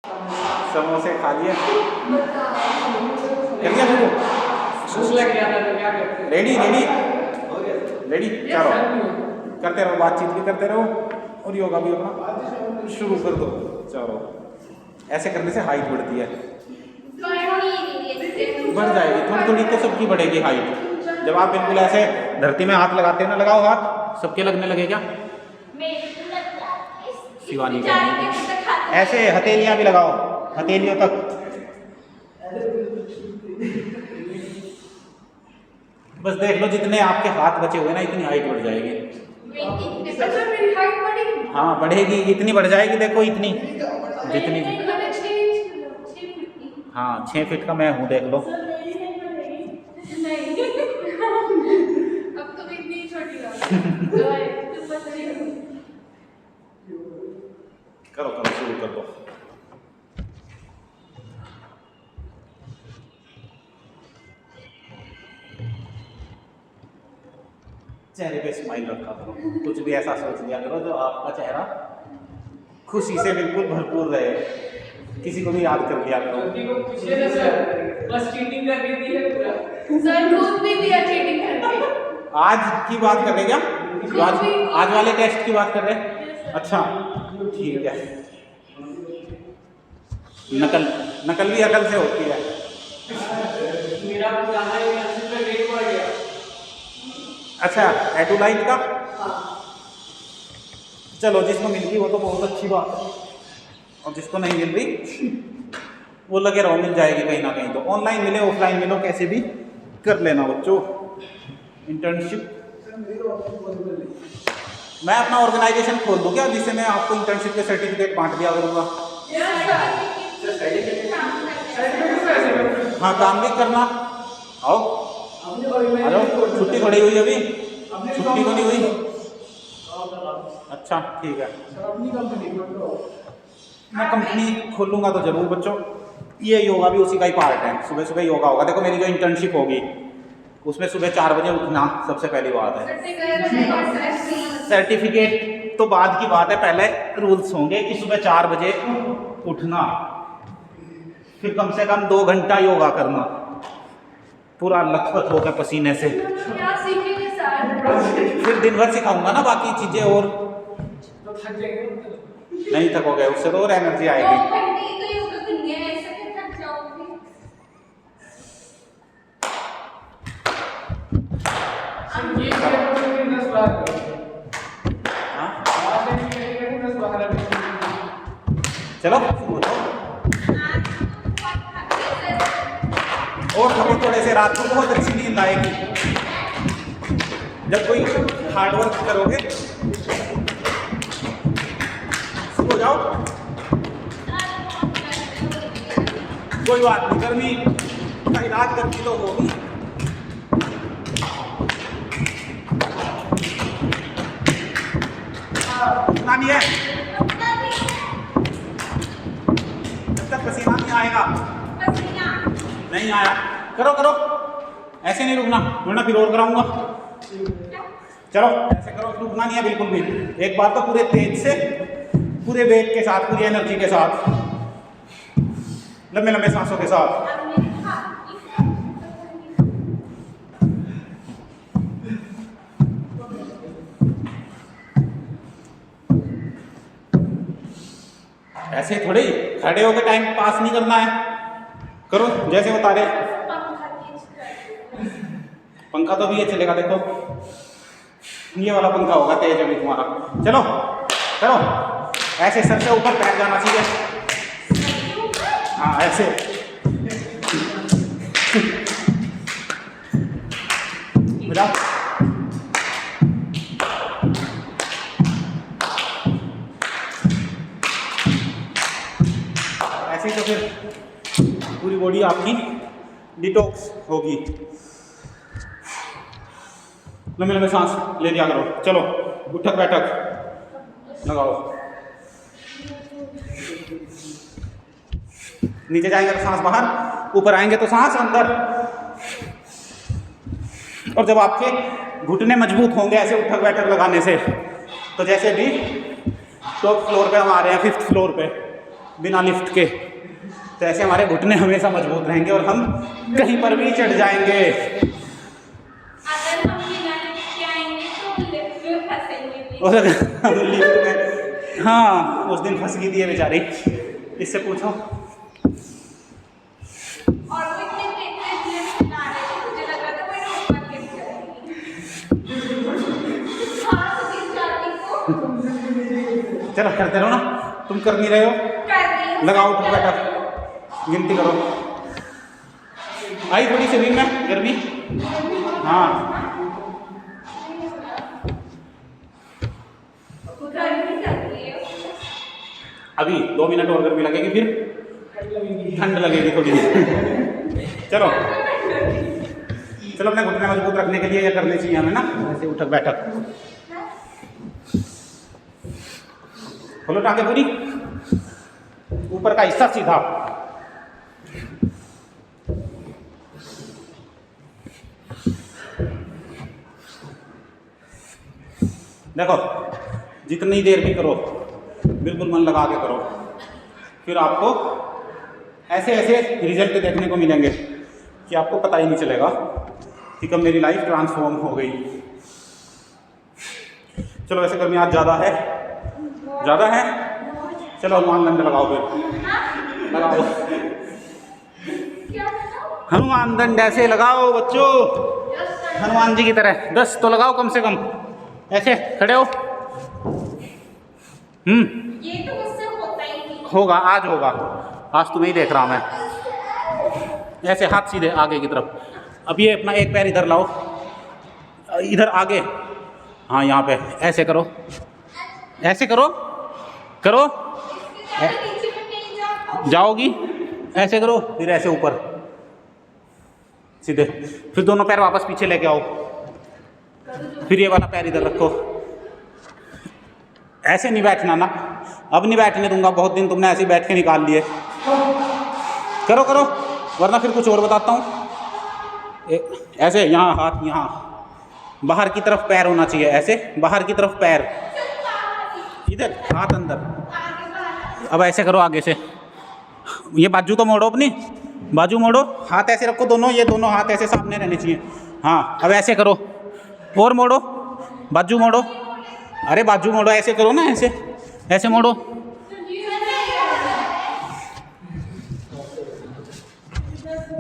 समोसे खा लिए, कर लिया शुरू, रेडी रेडी रेडी, चलो करते रहो, बातचीत भी करते रहो और योगा भी अपना शुरू कर दो। चलो ऐसे करने से हाइट बढ़ती है, बढ़ जाएगी थोड़ी थोड़ी तो सबकी बढ़ेगी हाइट। जब आप बिल्कुल ऐसे धरती में हाथ लगाते हो ना, लगाओ हाथ, सबके लगने लगे क्या? शिवानी का ऐसे हथेलियां भी लगाओ, हथेलियों तक। बस देख लो जितने आपके हाथ बचे हुए ना इतनी हाइट बढ़ जाएगी। मेरी हाइट बढ़ेगी? हाँ बढ़ेगी, इतनी बढ़ जाएगी, देखो इतनी जितनी। हाँ 6 फीट का मैं हूँ, देख लो। अब तो इतनी छोटी करो करो शुरू कर दो। चेहरे पे स्माइल रखा करो, कुछ भी ऐसा सोच लिया करो जो आपका चेहरा खुशी से बिल्कुल भरपूर रहे। किसी को भी याद कर लिया करो। बस चीटिंग करके दी है पूरा। सर खुद भी दिया चीटिंग करके। आज की बात कर रहे क्या? आज वाले टेस्ट की बात कर रहे? अच्छा ठीक है। नकल भी अकल से होती है। मेरा पुराना इंटर्नशिप में वेट बढ़ गया। अच्छा एटूलाइट का? चलो जिसको मिल गई वो तो बहुत अच्छी बात है, और जिसको नहीं मिल रही वो लगे रहो, मिल जाएगी कहीं ना कहीं। तो ऑनलाइन मिले ऑफलाइन मिलो कैसे भी कर लेना बच्चों इंटर्नशिप। मैं अपना ऑर्गेनाइजेशन खोल दूँ क्या, जिससे मैं आपको इंटर्नशिप के सर्टिफिकेट बांट दिया करूँगा। हाँ काम भी करना, आओ हेलो, छुट्टी थोड़ी हुई अभी, छुट्टी तो नहीं हुई। अच्छा ठीक है, मैं कंपनी खोलूँगा तो जरूर बच्चों। ये योगा भी उसी का ही पार्ट है, सुबह सुबह योगा होगा। देखो मेरी जो इंटर्नशिप होगी उसमें सुबह 4 बजे उठना सबसे पहली बात है। सर्टिफिकेट तो बाद की बात है, पहले रूल्स होंगे कि सुबह 4 बजे उठना, फिर कम से कम 2 घंटा योगा करना, पूरा लथपथ होकर पसीने से। क्या सीखेंगे सर? फिर दिन भर सिखाऊंगा ना बाकी चीजें, और तो थक जाएंगे। नहीं थकोगे, उससे तो और एनर्जी 2 आएगी। घंटे ही तो योगा करनी है, ऐसे कैसे थक जाओगे? ये तो 10 बार हाँ आज नहीं 10 बार चलो और थको थोड़े से, रात को बहुत अच्छी नींद आएगी जब कोई हार्ड वर्क करोगे। सो जाओ, कोई बात नहीं, गर्मी का इलाज गर्मी तो होगी। उतना नहीं है, जब तक पसीना नहीं आएगा। नहीं आया, करो करो, ऐसे नहीं रुकना, वरना फिर और कराऊंगा। चलो ऐसे करो, रुकना नहीं है बिल्कुल भी। एक बार तो पूरे तेज से, पूरे वेग के साथ, पूरी एनर्जी के साथ, लंबे लंबे सांसों के साथ। ऐसे थोड़ी खड़े होकर टाइम पास नहीं करना है, करो जैसे बता रहे। पंखा तो भी ये चलेगा, देखो ये वाला पंखा होगा तेज अभी तुम्हारा। चलो करो, ऐसे सर से ऊपर पैर जाना चाहिए। हाँ ऐसे मिला। ऐसे तो फिर पूरी बॉडी आपकी डिटॉक्स होगी। लंबे लंबे सांस ले लिया करो। चलो उठक बैठक लगाओ, नीचे जाएंगे तो सांस बाहर, ऊपर आएंगे तो सांस अंदर। और जब आपके घुटने मजबूत होंगे ऐसे उठक बैठक लगाने से, तो जैसे भी टॉप फ्लोर पे हम आ रहे हैं, 5th फ्लोर पे, बिना लिफ्ट के, तो ऐसे हमारे घुटने हमेशा मजबूत रहेंगे और हम कहीं पर भी चढ़ जाएंगे। अगर हम बिना लिफ्ट के आएंगे तो लिफ्ट में फंसेंगे भी। और अगर लिफ्ट में, हाँ उस दिन फंस गई थी ये बेचारी, इससे पूछो। और वो इतने तेज लिफ्ट बना रहे थे, मुझे लग रहा था मैं ऊपर गिर जाऊंगी। हाँ तो गिर जाती को। चलो करते रहो ना, तुम कर नहीं रहे हो, कर रही हूँ। लगाओ उठ बैठक, गिनती करो। आई थोड़ी शरीर में गर्मी, हाँ गर्मी लग रही है। अभी 2 मिनट और गर्मी लगेगी, फिर ठंड लगेगी थोड़ी। चलो चलो, अपने घुटने मजबूत रखने के लिए ये करनी चाहिए हमें ना, ऐसे उठक बैठक। खोलो टांगे पूरी, ऊपर का हिस्सा सीधा। देखो जितनी देर भी करो बिल्कुल मन लगा के करो, फिर आपको ऐसे ऐसे रिजल्ट देखने को मिलेंगे कि आपको पता ही नहीं चलेगा कि कब मेरी लाइफ ट्रांसफॉर्म हो गई। चलो वैसे गर्मी आज ज़्यादा है, ज़्यादा है। चलो हनुमान दंड लगाओ, फिर लगाओ हनुमान दंड, ऐसे लगाओ बच्चों, हनुमान जी की तरह 10 तो लगाओ कम से कम। ऐसे खड़े हो। ये तो मुझसे होता ही नहीं। होगा, आज होगा, आज तुम्हें ही देख रहा हूँ मैं। ऐसे हाथ सीधे आगे की तरफ। अब ये अपना एक पैर इधर लाओ, इधर आगे, हाँ यहाँ पे ऐसे करो, ऐसे करो, करो नीचे में नहीं जाओगी, ऐसे करो, फिर ऐसे ऊपर सीधे, फिर दोनों पैर वापस पीछे लेके आओ, फिर ये वाला पैर इधर रखो। ऐसे नहीं बैठना ना, अब नहीं बैठने दूंगा, बहुत दिन तुमने ऐसे ही बैठ के निकाल लिए। करो करो, वरना फिर कुछ और बताता हूँ। ऐसे यहाँ हाथ, यहाँ बाहर की तरफ पैर होना चाहिए, ऐसे बाहर की तरफ पैर, इधर हाथ अंदर। अब ऐसे करो आगे से, ये बाजू तो मोड़ो, अपनी बाजू मोड़ो, हाथ ऐसे रखो दोनों, ये दोनों हाथ ऐसे सामने रहने चाहिए। हाँ अब ऐसे करो, और मोड़ो, बाजू मोड़ो, अरे बाजू मोड़ो, ऐसे करो ना, ऐसे ऐसे मोड़ो।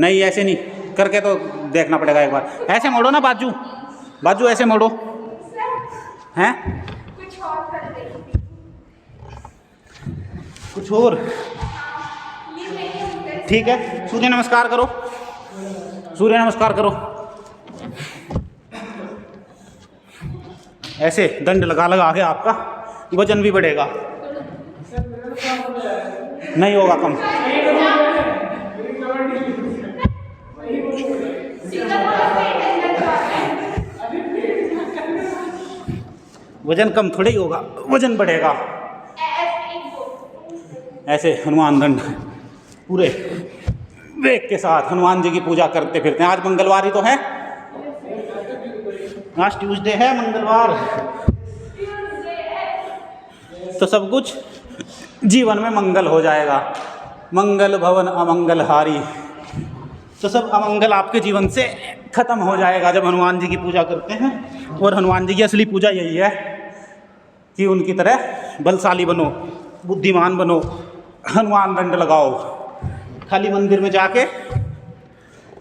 नहीं ऐसे नहीं, करके तो देखना पड़ेगा एक बार। ऐसे मोड़ो ना बाजू, बाजू ऐसे मोड़ो, हैं कुछ और कर देंगे। कुछ और, ये नहीं होता है। ठीक है। सूर्य नमस्कार करो, सूर्य नमस्कार करो, ऐसे दंड लगा लगा के आपका वजन भी बढ़ेगा, नहीं होगा कम। वजन कम थोड़ी होगा, वजन बढ़ेगा। ऐसे हनुमान दंड पूरे वेग के साथ हनुमान जी की पूजा करते फिरते हैं। आज मंगलवार ही तो है, आज ट्यूसडे है, मंगलवार, तो सब कुछ जीवन में मंगल हो जाएगा। मंगल भवन अमंगल हारी, तो सब अमंगल आपके जीवन से खत्म हो जाएगा जब हनुमान जी की पूजा करते हैं। और हनुमान जी की असली पूजा यही है कि उनकी तरह बलशाली बनो, बुद्धिमान बनो, हनुमान दंड लगाओ, खाली मंदिर में जाके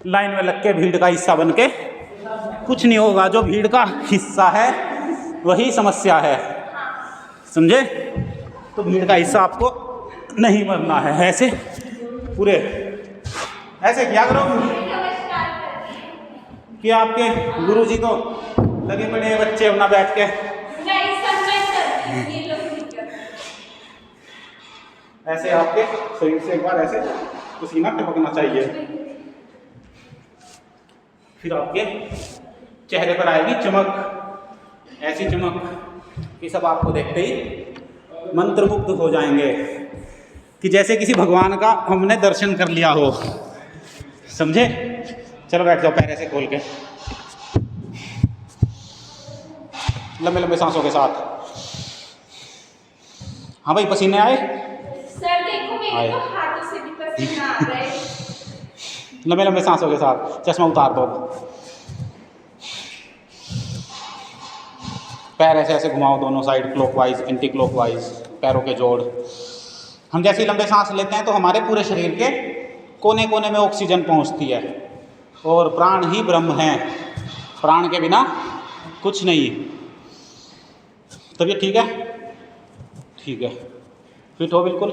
लाइन में लग के भीड़ का हिस्सा बन के कुछ नहीं होगा। जो भीड़ का हिस्सा है वही समस्या है, समझे? तो भीड़ का हिस्सा आपको नहीं बनना है। ऐसे पूरे ऐसे क्या करो कि आपके गुरुजी तो लगे पड़े हैं बच्चे अपना बैठ के। नहीं सब मैं करती हूँ, ये लोग नहीं करते। ऐसे आपके शरीर से एक बार ऐसे पसीना टपकना चाहिए, फिर आपके चेहरे पर आएगी चमक, ऐसी चमक कि सब आपको देखते ही मंत्रमुग्ध हो जाएंगे कि जैसे किसी भगवान का हमने दर्शन कर लिया हो, समझे? चलो बैठ जाओ पैर ऐसे खोल के, लंबे लंबे सांसों के साथ। हाँ भाई पसीने आए? सर देखो मेरे तो हाथों से भी पसीना आ रहा है। लंबे लंबे सांसों के साथ चश्मा उतार दो। पैर ऐसे ऐसे घुमाओ दोनों साइड, क्लॉकवाइज एंटी क्लॉकवाइज, पैरों के जोड़। हम जैसे ही लंबे सांस लेते हैं तो हमारे पूरे शरीर के कोने कोने में ऑक्सीजन पहुंचती है। और प्राण ही ब्रह्म है, प्राण के बिना कुछ नहीं। तबीयत ठीक है? ठीक है, फिट हो बिल्कुल।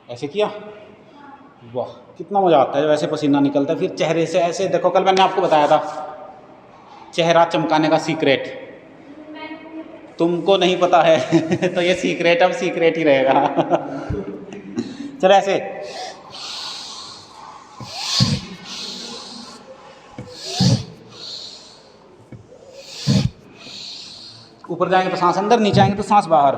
ऐसे किया, वाह कितना मज़ा आता है जब ऐसे पसीना निकलता है। फिर चेहरे से ऐसे देखो, कल मैंने आपको बताया था चेहरा चमकाने का सीक्रेट, तुमको नहीं पता है तो ये सीक्रेट अब सीक्रेट ही रहेगा। चलो ऐसे, ऊपर जाएंगे तो सांस अंदर, नीचे आएंगे तो सांस बाहर।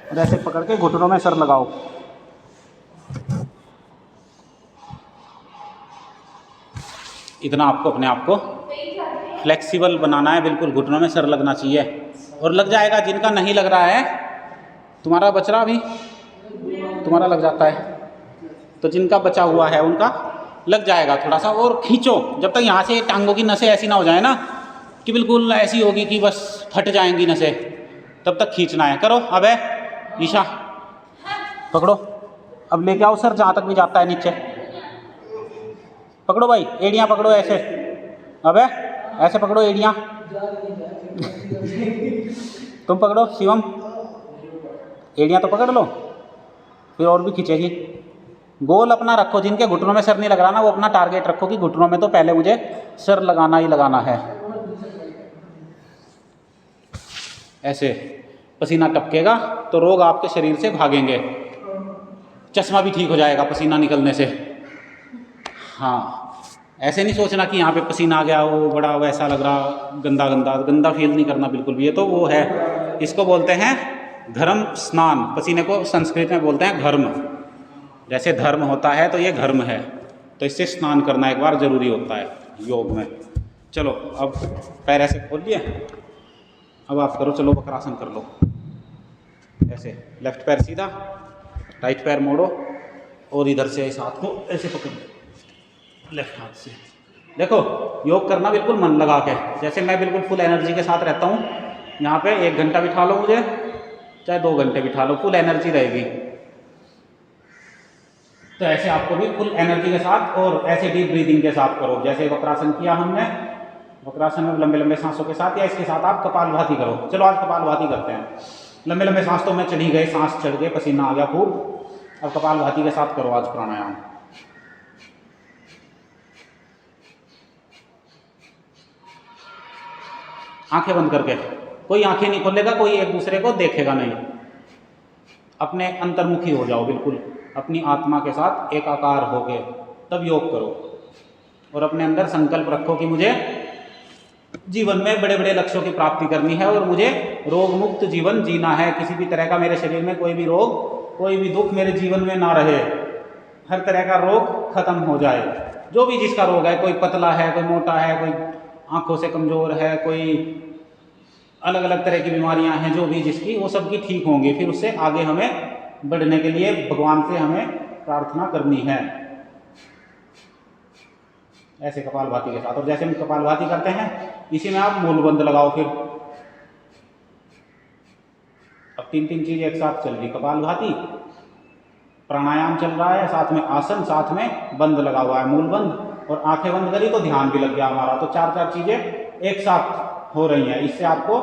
और ऐसे पकड़ के घुटनों में सर लगाओ। इतना आपको अपने आप को फ्लेक्सिबल बनाना है, बिल्कुल घुटनों में सर लगना चाहिए। और लग जाएगा, जिनका नहीं लग रहा है, तुम्हारा बच रहा अभी, तुम्हारा लग जाता है, तो जिनका बचा हुआ है उनका लग जाएगा थोड़ा सा। और खींचो, जब तक यहाँ से टांगों की नसें ऐसी ना हो जाए ना कि बिल्कुल ऐसी होगी कि बस फट जाएंगी नसें, तब तक खींचना है। करो। अब है ईशा, पकड़ो, अब लेके आओ सर जहाँ तक भी जाता है नीचे। पकड़ो भाई, एड़ियाँ पकड़ो ऐसे। अब है ऐसे पकड़ो एड़ियाँ। तुम पकड़ो शिवम, एड़ियाँ तो पकड़ लो, फिर और भी खींचेगी। गोल अपना रखो, जिनके घुटनों में सर नहीं लग रहा ना, वो अपना टारगेट रखो कि घुटनों में तो पहले मुझे सर लगाना ही लगाना है। ऐसे पसीना टपकेगा तो रोग आपके शरीर से भागेंगे, चश्मा भी ठीक हो जाएगा पसीना निकलने से। हाँ, ऐसे नहीं सोचना कि यहाँ पे पसीना आ गया, वो बड़ा वैसा लग रहा, गंदा गंदा गंदा फील नहीं करना बिल्कुल भी। ये तो वो है, इसको बोलते हैं घर्म स्नान। पसीने को संस्कृत में बोलते हैं घर्म। जैसे धर्म होता है तो ये घर्म है, तो इससे स्नान करना एक बार ज़रूरी होता है योग में। चलो अब पैर ऐसे खोल लिए, अब आप करो, चलो वक्रासन कर लो। ऐसे लेफ्ट पैर सीधा, राइट पैर मोड़ो और इधर से इस हाथ को ऐसे पकड़ो लेफ्ट हाथ से। देखो योग करना बिल्कुल मन लगा के, जैसे मैं बिल्कुल फुल एनर्जी के साथ रहता हूँ। यहाँ पे 1 घंटा बिठा लो मुझे, चाहे 2 घंटे बिठा लो, फुल एनर्जी रहेगी। तो ऐसे आपको भी फुल एनर्जी के साथ और ऐसे डीप ब्रीदिंग के साथ करो। जैसे वक्रासन किया हमने, वक्रासन में लंबे लंबे सांसों के साथ, या इसके साथ आप कपालभाति करो। चलो आज कपालभाति करते हैं। लंबे लंबे सांस तो में चढ़ी गए, सांस चढ़ गए, पसीना आ गया खूब। अब कपालभाति के साथ करो आज प्राणायाम। आंखें बंद करके, कोई आंखें नहीं खोलेगा, कोई एक दूसरे को देखेगा नहीं। अपने अंतर्मुखी हो जाओ बिल्कुल, अपनी आत्मा के साथ एकाकार होके तब योग करो। और अपने अंदर संकल्प रखो कि मुझे जीवन में बड़े बड़े लक्ष्यों की प्राप्ति करनी है और मुझे रोग मुक्त जीवन जीना है। किसी भी तरह का मेरे शरीर में कोई भी रोग, कोई भी दुख मेरे जीवन में ना रहे। हर तरह का रोग खत्म हो जाए। जो भी जिसका रोग है, कोई पतला है, कोई मोटा है, कोई आंखों से कमज़ोर है, कोई अलग अलग तरह की बीमारियां हैं, जो भी जिसकी, वो सबकी ठीक होंगी। फिर उससे आगे हमें बढ़ने के लिए भगवान से हमें प्रार्थना करनी है, ऐसे कपालभाति के साथ। और जैसे हम कपालभाति करते हैं, इसी में आप मूलबंध लगाओ। फिर अब 3 चीज़ एक साथ चल रही, कपालभाति, प्राणायाम चल रहा है, साथ में आसन, साथ में बंद लगा हुआ है, मूलबंध, और आंखें बंद करी तो ध्यान भी लग गया हमारा। तो 4 चीज़ें एक साथ हो रही हैं। इससे आपको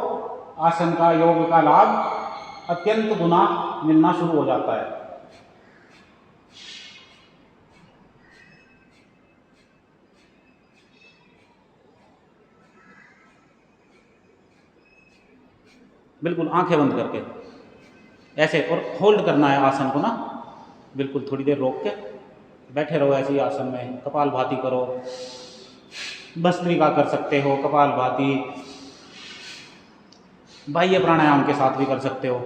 आसन का, योग का लाभ अत्यंत गुना मिलना शुरू हो जाता है। बिल्कुल आंखें बंद करके ऐसे, और होल्ड करना है आसन को ना, बिल्कुल थोड़ी देर रोक के बैठे रहो ऐसे ही आसन में। कपालभाति करो, भस्त्रिका कर सकते हो, कपालभाति बाह्य प्राणायाम के साथ भी कर सकते हो।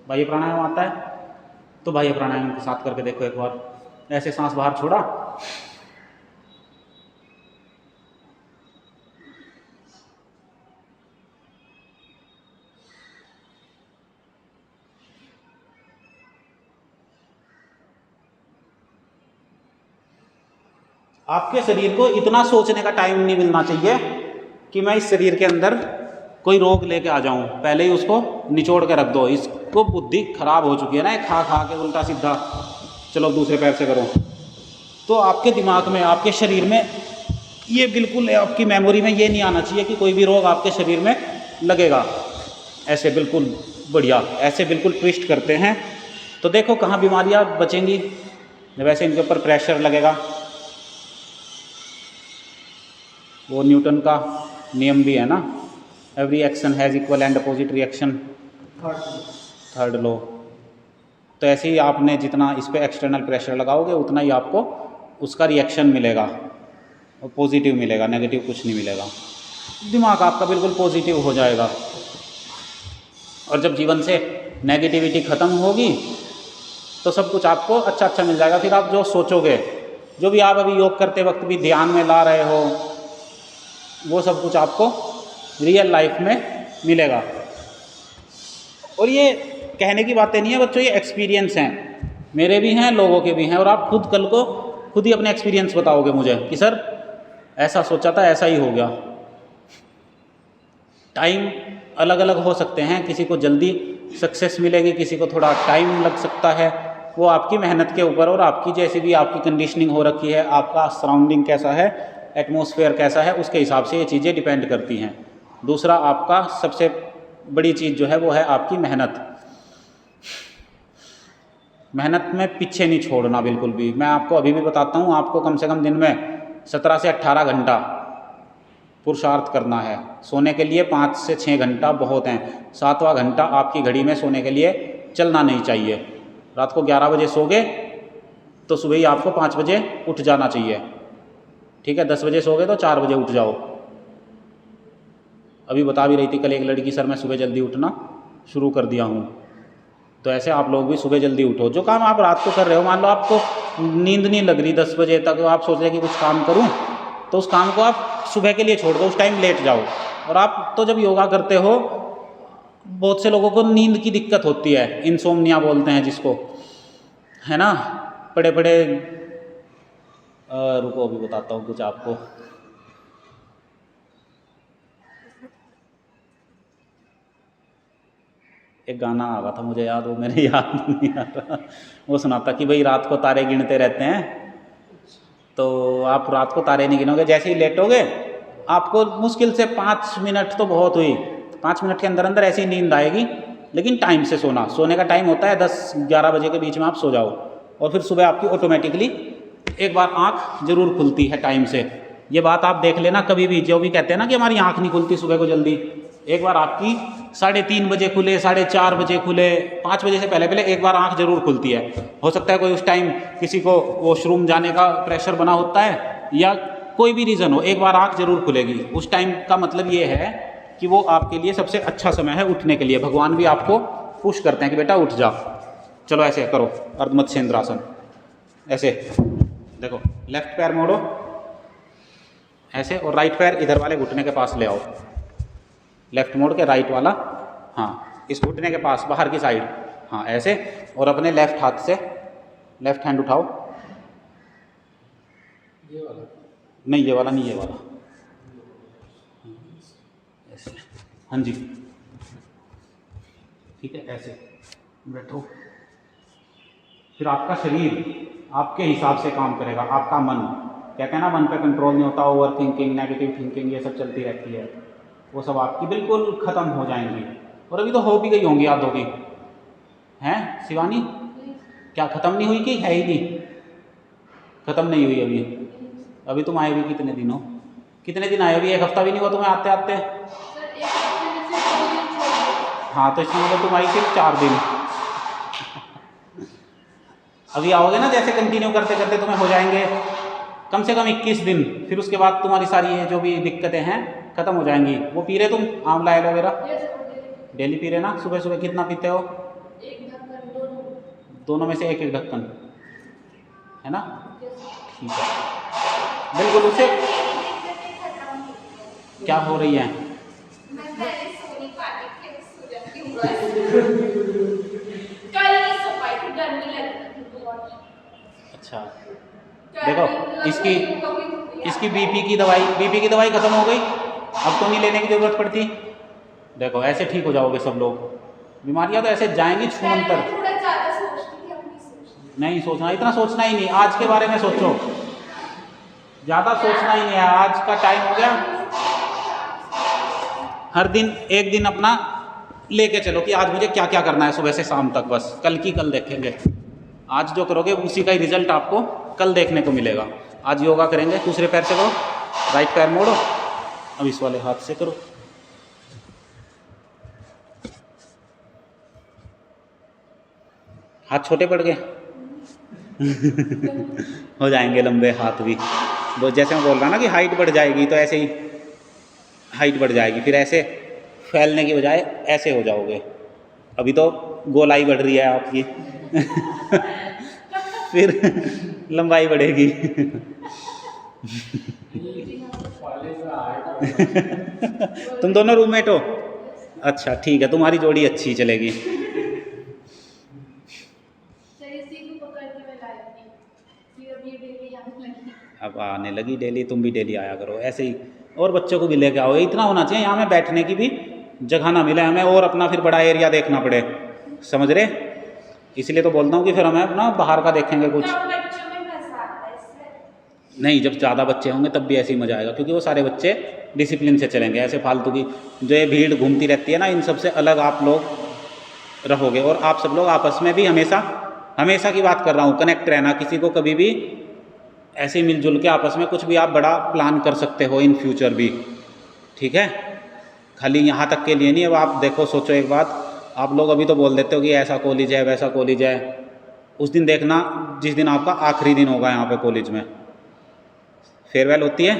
बाह्य प्राणायाम आता है तो बाह्य प्राणायाम के साथ करके देखो एक बार। ऐसे सांस बाहर छोड़ा, आपके शरीर को इतना सोचने का टाइम नहीं मिलना चाहिए कि मैं इस शरीर के अंदर कोई रोग लेके आ जाऊं। पहले ही उसको निचोड़ के रख दो। इसको बुद्धि खराब हो चुकी है ना, खा खा के उल्टा सीधा। चलो दूसरे पैर से करो। तो आपके दिमाग में, आपके शरीर में ये बिल्कुल, आपकी मेमोरी में ये नहीं आना चाहिए कि कोई भी रोग आपके शरीर में लगेगा। ऐसे बिल्कुल बढ़िया, ऐसे बिल्कुल ट्विस्ट करते हैं तो देखो कहाँ बीमारियाँ बचेंगी। वैसे इनके ऊपर प्रेशर लगेगा। वो न्यूटन का नियम भी है ना, every action has equal and opposite reaction, third law. तो ऐसे ही आपने जितना इस पर एक्सटर्नल प्रेशर लगाओगे उतना ही आपको उसका रिएक्शन मिलेगा, और पॉजिटिव मिलेगा, नेगेटिव कुछ नहीं मिलेगा। दिमाग आपका बिल्कुल पॉजिटिव हो जाएगा। और जब जीवन से नेगेटिविटी ख़त्म होगी तो सब कुछ आपको अच्छा अच्छा मिल जाएगा। फिर आप जो सोचोगे, जो भी आप अभी योग करते वक्त भी ध्यान में ला रहे हो, वो सब कुछ आपको रियल लाइफ में मिलेगा। और ये कहने की बातें नहीं है बच्चों, ये एक्सपीरियंस हैं, मेरे भी हैं, लोगों के भी हैं। और आप खुद कल को खुद ही अपने एक्सपीरियंस बताओगे मुझे कि सर ऐसा सोचा था, ऐसा ही हो गया। टाइम अलग अलग हो सकते हैं, किसी को जल्दी सक्सेस मिलेगी, किसी को थोड़ा टाइम लग सकता है। वो आपकी मेहनत के ऊपर और आपकी जैसी भी आपकी कंडीशनिंग हो रखी है, आपका सराउंडिंग कैसा है, एटमॉस्फेयर कैसा है, उसके हिसाब से ये चीज़ें डिपेंड करती हैं। दूसरा, आपका सबसे बड़ी चीज़ जो है वो है आपकी मेहनत। मेहनत में पीछे नहीं छोड़ना बिल्कुल भी। मैं आपको अभी भी बताता हूँ, आपको कम से कम दिन में 17 से 18 घंटा पुरुषार्थ करना है। सोने के लिए 5 से 6 घंटा बहुत हैं। 7वां घंटा आपकी घड़ी में सोने के लिए चलना नहीं चाहिए। रात को 11 बजे सोगे तो सुबह ही आपको 5 बजे उठ जाना चाहिए, ठीक है। 10 बजे सोगे तो 4 बजे उठ जाओ। अभी बता भी रही थी कल एक लड़की, सर मैं सुबह जल्दी उठना शुरू कर दिया हूँ। तो ऐसे आप लोग भी सुबह जल्दी उठो। जो काम आप रात को कर रहे हो, मान लो आपको नींद नहीं लग रही 10 बजे तक, आप सोच रहे कि कुछ काम करूँ, तो उस काम को आप सुबह के लिए छोड़ दो, उस टाइम लेट जाओ। और आप तो जब योगा करते हो, बहुत से लोगों को नींद की दिक्कत होती है, इंसोम्निया बोलते हैं जिसको, है ना। पड़े पड़े रुको अभी बताता हूँ कुछ आपको। एक गाना आ रहा था मुझे याद, वो मेरे याद नहीं आ रहा। वो सुनाता कि भाई रात को तारे गिनते रहते हैं, तो आप रात को तारे नहीं गिनोगे, जैसे ही लेटोगे आपको मुश्किल से 5 मिनट तो बहुत हुई, 5 मिनट के अंदर अंदर ऐसी नींद आएगी। लेकिन टाइम से सोना, सोने का टाइम होता है 10-11 बजे के बीच में आप सो जाओ, और फिर सुबह आपकी ऑटोमेटिकली एक बार आँख जरूर खुलती है टाइम से। ये बात आप देख लेना कभी भी, जो भी कहते हैं ना कि हमारी आँख नहीं खुलती सुबह को जल्दी, एक बार आपकी 3:30 बजे खुले, 4:30 बजे खुले, 5 बजे से पहले पहले एक बार आँख जरूर खुलती है। हो सकता है कोई उस टाइम किसी को वॉशरूम जाने का प्रेशर बना होता है, या कोई भी रीज़न हो, एक बार आँख जरूर खुलेगी। उस टाइम का मतलब ये है कि वो आपके लिए सबसे अच्छा समय है उठने के लिए। भगवान भी आपको पुश करते हैं कि बेटा उठ जा। चलो ऐसे करो, अर्धमत्स्येंद्रासन। ऐसे देखो, लेफ्ट पैर मोड़ो ऐसे, और राइट पैर इधर वाले घुटने के पास ले आओ। लेफ्ट मोड़ के राइट वाला, हाँ, इस घुटने के पास बाहर की साइड, हाँ ऐसे। और अपने लेफ्ट हाथ से लेफ्ट हैंड उठाओ। ये वाला नहीं, ये वाला नहीं, ये वाला ऐसे, हाँ जी, ठीक है। ऐसे बैठो। फिर आपका शरीर आपके हिसाब से काम करेगा। आपका मन, कहते हैं ना मन पे कंट्रोल नहीं होता, ओवर थिंकिंग, नेगेटिव थिंकिंग, ये सब चलती रहती है, वो सब आपकी बिल्कुल ख़त्म हो जाएंगी। और अभी तो हो भी गई होंगी आधों की, हैं शिवानी? क्या ख़त्म नहीं हुई कि है ही नहीं? ख़त्म नहीं हुई अभी। अभी तुम आए भी कितने दिन हो? कितने दिन आए? अभी 1 हफ्ता भी नहीं हुआ तुम्हें आते आते? हाँ, तो इसका मतलब तुम आई सिर्फ 4 दिन। अभी आओगे ना, जैसे कंटिन्यू करते करते तुम्हें हो जाएंगे कम से कम 21 दिन। फिर उसके बाद तुम्हारी सारी ये जो भी दिक्कतें हैं ख़त्म हो जाएंगी। वो पी रहे तुम आंवला एलोवेरा? डेली पी रहे ना? सुबह सुबह कितना पीते हो? 1 ढक्कन, दोनों में से 1-1 ढक्कन, है ना? ठीक है, बिल्कुल। उससे क्या हो रही है? मैं पहले सो नहीं पाती थी, सो जाती हूँ बस। कल नहीं सो पाई थी, गर्मी लग रही थी बहुत। अच्छा, देखो इसकी बीपी की दवाई खत्म हो गई, अब तो नहीं लेने की ज़रूरत पड़ती। देखो ऐसे ठीक हो जाओगे सब लोग। बीमारियां तो ऐसे जाएंगी छूमंतर। थोड़ा ज़्यादा सोचती थी, अपनी सोचती। नहीं सोचना, इतना सोचना ही नहीं, आज के बारे में सोचो, ज़्यादा सोचना ही नहीं है। आज का टाइम हो गया, हर दिन एक दिन अपना लेके चलो कि आज मुझे क्या क्या करना है सुबह से शाम तक, बस कल की कल देखेंगे। आज जो करोगे उसी का ही रिजल्ट आपको कल देखने को मिलेगा। आज योगा करेंगे, दूसरे पैर से करो, राइट पैर मोड़ो, अब इस वाले हाथ से करो। हाथ छोटे पड़ गए हो जाएंगे लंबे हाथ भी। वो जैसे मैं बोल रहा ना कि हाइट बढ़ जाएगी, तो ऐसे ही हाइट बढ़ जाएगी, फिर ऐसे फैलने की बजाय ऐसे हो जाओगे। अभी तो गोलाई बढ़ रही है आपकी फिर लंबाई बढ़ेगी तुम दोनों रूममेट हो? अच्छा ठीक है, तुम्हारी जोड़ी अच्छी चलेगी। अब आने लगी डेली, तुम भी डेली आया करो ऐसे ही, और बच्चों को भी लेके आओ। इतना होना चाहिए यहाँ में बैठने की भी जगह ना मिले हमें, और अपना फिर बड़ा एरिया देखना पड़े, समझ रहे? इसलिए तो बोलता हूँ कि फिर हमें अपना बाहर का देखेंगे कुछ। नहीं, जब ज़्यादा बच्चे होंगे तब भी ऐसे ही मज़ा आएगा, क्योंकि वो सारे बच्चे डिसिप्लिन से चलेंगे। ऐसे फालतू की जो ये भीड़ घूमती रहती है ना, इन सबसे अलग आप लोग रहोगे। और आप सब लोग आपस में भी हमेशा की बात कर रहा हूँ, कनेक्ट रहना। किसी को कभी भी ऐसे ही मिलजुल के आपस में कुछ भी आप बड़ा प्लान कर सकते हो इन फ्यूचर भी, ठीक है? खाली यहाँ तक के लिए नहीं। अब आप देखो, सोचो एक बात, आप लोग अभी तो बोल देते हो कि ऐसा कॉलेज है वैसा कॉलेज है, उस दिन देखना जिस दिन आपका आखिरी दिन होगा यहाँ पे कॉलेज में, फेयरवेल होती है,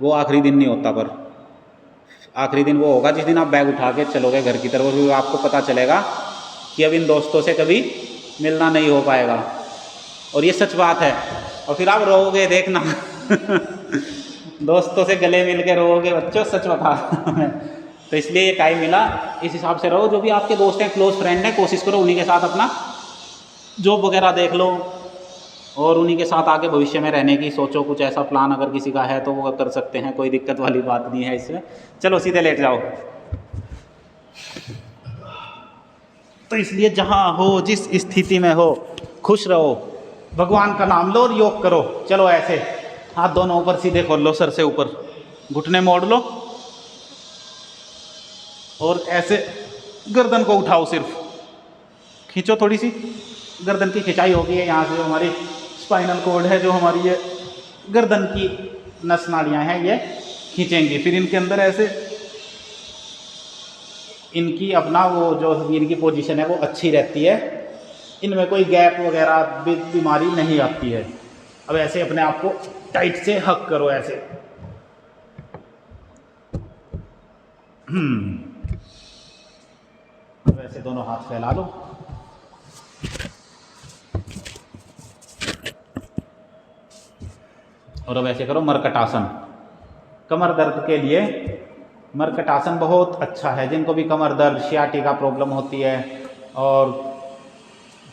वो आखिरी दिन नहीं होता, पर आखिरी दिन वो होगा जिस दिन आप बैग उठा के चलोगे घर की तरफ, और आपको पता चलेगा कि अब इन दोस्तों से कभी मिलना नहीं हो पाएगा। और ये सच बात है। और फिर आप रोओगे, देखना दोस्तों से गले मिल के रोओगे बच्चों, सच बता तो इसलिए ये टाइम मिला, इस हिसाब से रहो। जो भी आपके दोस्त हैं, क्लोज फ्रेंड हैं, कोशिश करो उन्हीं के साथ अपना जॉब वगैरह देख लो, और उन्हीं के साथ आगे भविष्य में रहने की सोचो। कुछ ऐसा प्लान अगर किसी का है तो वो कर सकते हैं, कोई दिक्कत वाली बात नहीं है इसमें। चलो सीधे लेट जाओ। तो इसलिए जहाँ हो, जिस स्थिति में हो, खुश रहो, भगवान का नाम लो और योग करो। चलो ऐसे हाथ दोनों ऊपर सीधे खोल लो, सर से ऊपर, घुटने मोड़ लो, और ऐसे गर्दन को उठाओ, सिर्फ खींचो थोड़ी सी। गर्दन की खिंचाई होगी है यहाँ से, जो हमारी स्पाइनल कॉर्ड है, जो हमारी ये गर्दन की नस नाड़ियाँ हैं, ये खींचेंगी। फिर इनके अंदर ऐसे इनकी अपना वो जो इनकी पोजीशन है वो अच्छी रहती है, इनमें कोई गैप वगैरह बीमारी नहीं आती है। अब ऐसे अपने आप को टाइट से हक करो ऐसे। अब ऐसे दोनों हाथ फैला लो, और अब ऐसे करो मरकटासन। कमर दर्द के लिए मरकटासन बहुत अच्छा है। जिनको भी कमर दर्द, सियाटिका प्रॉब्लम होती है, और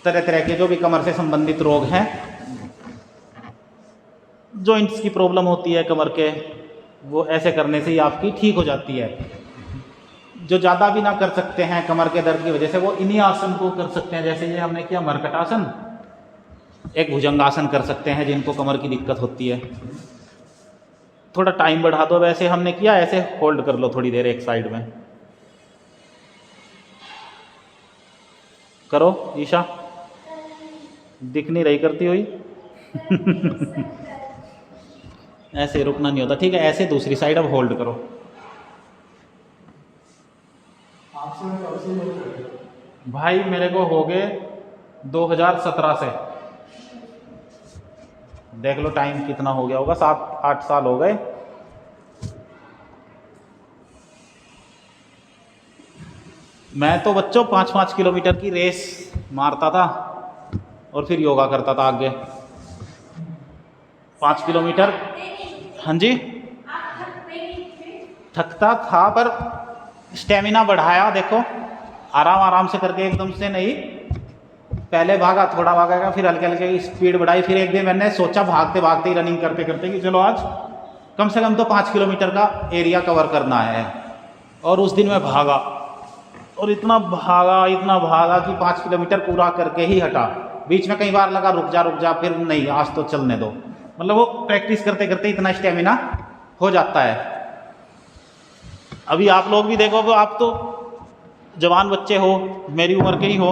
तरह तरह के जो भी कमर से संबंधित रोग हैं, जॉइंट्स की प्रॉब्लम होती है कमर के, वो ऐसे करने से ही आपकी ठीक हो जाती है। जो ज़्यादा भी ना कर सकते हैं कमर के दर्द की वजह से, वो इन्हीं आसन को कर सकते हैं। जैसे ये हमने किया मरकटासन, एक भुजंगासन कर सकते हैं जिनको कमर की दिक्कत होती है। थोड़ा टाइम बढ़ा दो, वैसे हमने किया, ऐसे होल्ड कर लो थोड़ी देर एक साइड में। करो ईशा, दिख नहीं रही करती हुई ऐसे रुकना नहीं होता, ठीक है? ऐसे दूसरी साइड अब होल्ड करो। भाई मेरे को हो गए 2017 से, देख लो टाइम कितना हो गया होगा, 7-8 साल हो गए। मैं तो बच्चों 5-5 किलोमीटर की रेस मारता था और फिर योगा करता था आगे 5 किलोमीटर। हाँ जी, थकता था पर स्टेमिना बढ़ाया, देखो आराम आराम से करके, एकदम से नहीं, पहले भागा, थोड़ा भागा, फिर हल्के हल्के स्पीड बढ़ाई। फिर एक दिन मैंने सोचा भागते भागते ही रनिंग करते करते कि चलो आज कम से कम तो 5 किलोमीटर का एरिया कवर करना है। और उस दिन मैं भागा और इतना भागा कि 5 किलोमीटर पूरा करके ही हटा। बीच में कई बार लगा रुक जा, फिर नहीं आज तो चलने दो। मतलब वो प्रैक्टिस करते करते इतना स्टेमिना हो जाता है। अभी आप लोग भी देखो, आप तो जवान बच्चे हो, मेरी उम्र के ही हो,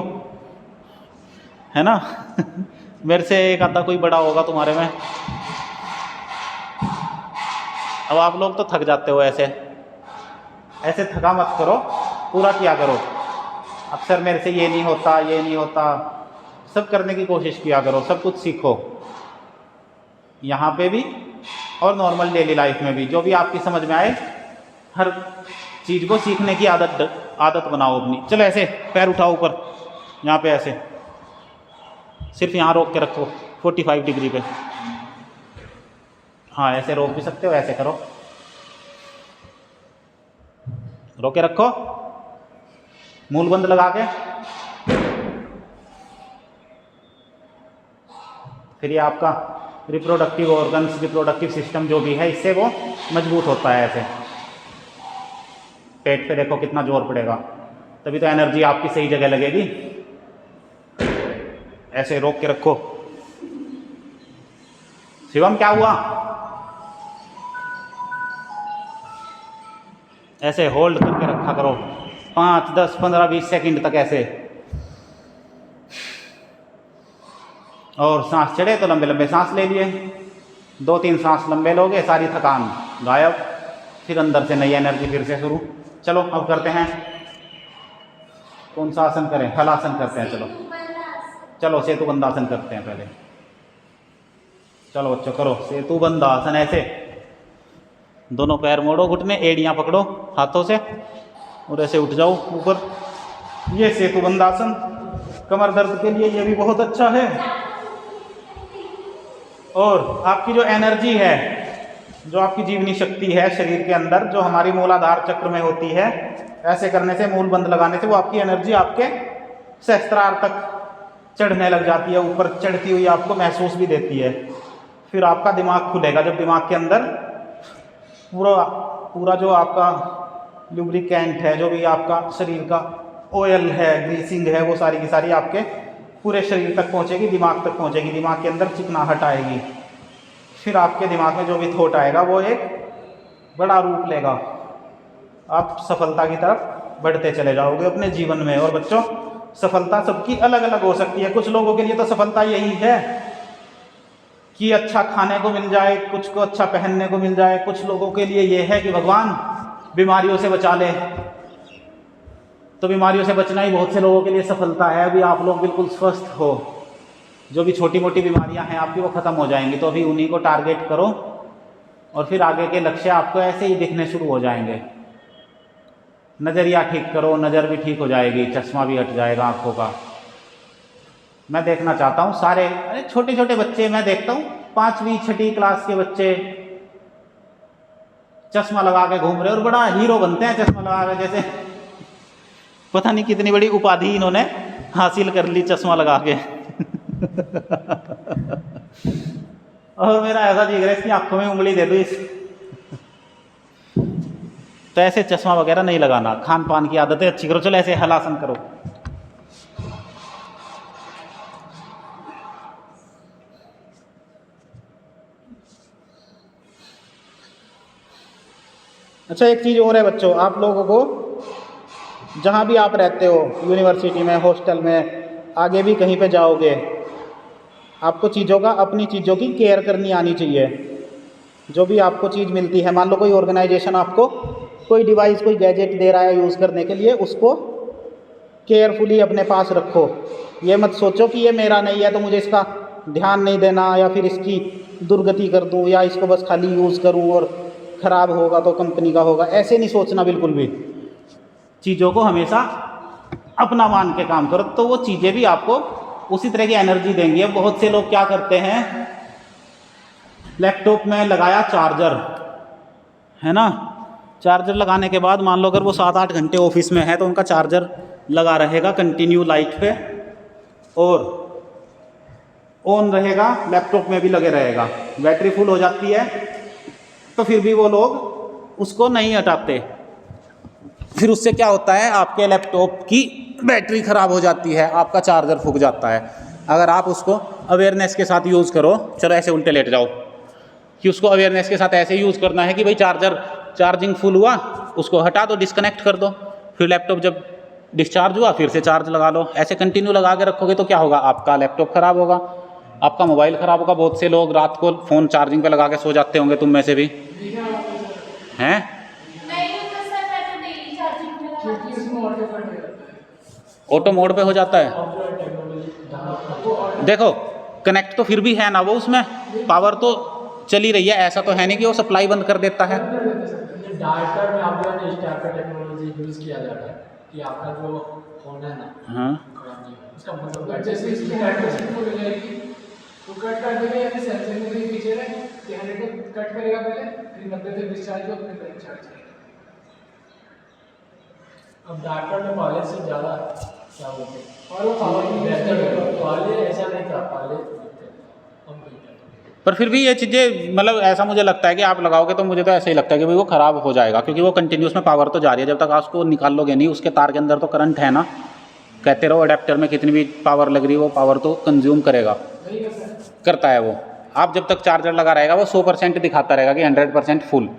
है ना मेरे से एक आधा कोई बड़ा होगा तुम्हारे में। अब आप लोग तो थक जाते हो, ऐसे थका मत करो, पूरा किया करो। अक्सर मेरे से ये नहीं होता, सब करने की कोशिश किया करो, सब कुछ सीखो, यहाँ पे भी और नॉर्मल डेली लाइफ में भी। जो भी आपकी समझ में आए, हर चीज़ को सीखने की आदत बनाओ अपनी। चलो ऐसे पैर उठाओ ऊपर, यहाँ पे ऐसे सिर्फ यहाँ रोक के रखो 45 डिग्री पे। हाँ ऐसे रोक भी सकते हो, ऐसे करो, रोक के रखो, मूल बंद लगा के। फिर ये आपका रिप्रोडक्टिव ऑर्गन्स, रिप्रोडक्टिव सिस्टम जो भी है, इससे वो मजबूत होता है। ऐसे पेट पे देखो कितना जोर पड़ेगा, तभी तो एनर्जी आपकी सही जगह लगेगी। ऐसे रोक के रखो। शिवम क्या हुआ? ऐसे होल्ड करके रखा करो 5, 10, 15, 20 सेकंड तक ऐसे। और सांस चढ़े तो लंबे लंबे सांस ले लिए, 2-3 सांस लंबे लोगे, सारी थकान गायब, फिर अंदर से नई एनर्जी फिर से शुरू। चलो अब करते हैं, कौन सा आसन करें? हलासन करते हैं। चलो सेतु बंदासन करते हैं पहले। चलो बच्चों करो सेतु बंदासन। ऐसे दोनों पैर मोड़ो, घुटने, एड़ियाँ पकड़ो हाथों से और ऐसे उठ जाओ ऊपर। ये सेतु बंदासन कमर दर्द के लिए ये भी बहुत अच्छा है। और आपकी जो एनर्जी है, जो आपकी जीवनी शक्ति है शरीर के अंदर, जो हमारी मूलाधार चक्र में होती है, ऐसे करने से, मूल बंद लगाने से वो आपकी एनर्जी आपके सहस्त्रार तक चढ़ने लग जाती है, ऊपर चढ़ती हुई आपको महसूस भी देती है। फिर आपका दिमाग खुलेगा, जब दिमाग के अंदर पूरा जो आपका लुब्रिकेंट है, जो भी आपका शरीर का ऑयल है, ग्रीसिंग है, वो सारी की सारी आपके पूरे शरीर तक पहुंचेगी, दिमाग तक पहुंचेगी, दिमाग के अंदर चिकनाहट आएगी। फिर आपके दिमाग में जो भी थॉट आएगा वो एक बड़ा रूप लेगा, आप सफलता की तरफ बढ़ते चले जाओगे अपने जीवन में। और बच्चों सफलता सबकी अलग अलग हो सकती है। कुछ लोगों के लिए तो सफलता यही है कि अच्छा खाने को मिल जाए, कुछ को अच्छा पहनने को मिल जाए। कुछ लोगों के लिए ये है कि भगवान बीमारियों से बचा ले, तो बीमारियों से बचना ही बहुत से लोगों के लिए सफलता है। अभी आप लोग बिल्कुल स्वस्थ हो, जो भी छोटी मोटी बीमारियां हैं आपकी वो ख़त्म हो जाएंगी, तो अभी उन्हीं को टारगेट करो और फिर आगे के लक्ष्य आपको ऐसे ही दिखने शुरू हो जाएंगे। नज़रिया ठीक करो, नज़र भी ठीक हो जाएगी, चश्मा भी हट जाएगा आँखों का। मैं देखना चाहता हूँ सारे, अरे छोटे छोटे बच्चे मैं देखता हूँ, 5वीं 6ठी क्लास के बच्चे चश्मा लगा के घूम रहे और बड़ा हीरो बनते हैं चश्मा लगा के, जैसे पता नहीं कितनी बड़ी उपाधि इन्होंने हासिल कर ली चश्मा लगा के और मेरा ऐसा जिगर है इसकी आंखों में उंगली दे दो इस। तो ऐसे चश्मा वगैरह नहीं लगाना, खान पान की आदतें अच्छी करो। चलो ऐसे हलासन करो। अच्छा एक चीज़ और है बच्चों, आप लोगों को जहाँ भी आप रहते हो, यूनिवर्सिटी में, हॉस्टल में, आगे भी कहीं पे जाओगे, आपको अपनी चीज़ों की केयर करनी आनी चाहिए। जो भी आपको चीज़ मिलती है, मान लो कोई ऑर्गेनाइजेशन आपको कोई डिवाइस, कोई गैजेट दे रहा है यूज़ करने के लिए, उसको केयरफुली अपने पास रखो। ये मत सोचो कि ये मेरा नहीं है तो मुझे इसका ध्यान नहीं देना, या फिर इसकी दुर्गति कर दूँ, या इसको बस खाली यूज़ करूँ और ख़राब होगा तो कंपनी का होगा। ऐसे नहीं सोचना बिल्कुल भी। चीज़ों को हमेशा अपना मान के काम करो, तो वो चीज़ें भी आपको उसी तरह की एनर्जी देंगी। अब बहुत से लोग क्या करते हैं, लैपटॉप में लगाया चार्जर, है ना, चार्जर लगाने के बाद मान लो अगर वो 7-8 घंटे ऑफिस में है तो उनका चार्जर लगा रहेगा कंटिन्यू लाइट पे, और ऑन रहेगा, लैपटॉप में भी लगे रहेगा। बैटरी फुल हो जाती है तो फिर भी वो लोग उसको नहीं हटाते। फिर उससे क्या होता है, आपके लैपटॉप की बैटरी ख़राब हो जाती है, आपका चार्जर फूक जाता है। अगर आप उसको अवेयरनेस के साथ यूज़ करो, चलो ऐसे उल्टे लेट जाओ, कि उसको अवेयरनेस के साथ ऐसे यूज़ करना है कि भाई चार्जिंग फुल हुआ, उसको हटा दो, डिस्कनेक्ट कर दो, फिर लैपटॉप जब डिस्चार्ज हुआ फिर से चार्ज लगा लो। ऐसे कंटिन्यू लगा के रखोगे तो क्या होगा, आपका लैपटॉप ख़राब होगा, आपका मोबाइल ख़राब होगा। बहुत से लोग रात को फ़ोन चार्जिंग पे लगा के सो जाते होंगे, तुम में से भी हैं। नहीं होता सर, मैं तो डेली चार्जिंग पे लगाती हूँ। ऑटो मोड पे हो जाता है। देखो कनेक्ट तो फिर भी है ना वो, उसमें पावर तो चली रही है, ऐसा तो है नहीं कि वो सप्लाई बंद कर देता है। डाटा में आप लोगों ने इस टाइप का टेक्नोलॉजी यूज़ किया जाता है कि आपका जो फोन है ना, हाँ उसका मतलब जैसे इसकी डाटा फुल हो जाएगी तो कट कर देगा, या फिर सैमसंग में भी फीचर है कि 100 पे कट करेगा पहले, फिर 90 पे डिस्चार्ज हो, फिर चार्ज करेगा। अब डाटा में पहले से ज़्यादा क्या बोलते हैं, और वो पावर भी बेहतर है। पहले ऐसा नहीं था, पहले पर फिर भी ये चीज़ें मतलब ऐसा मुझे लगता है कि आप लगाओगे तो मुझे तो ऐसा ही लगता है कि भाई वो ख़राब हो जाएगा, क्योंकि वो कंटिन्यूस में पावर तो जा रही है। जब तक आप उसको निकाल लोगे नहीं, उसके तार के अंदर तो करंट है ना, कहते रहो अडेप्टर में कितनी भी पावर लग रही है वो पावर तो कंज्यूम करेगा, करता है वो। आप जब तक चार्जर लगा रहेगा वो 100% दिखाता रहेगा कि 100% फुल,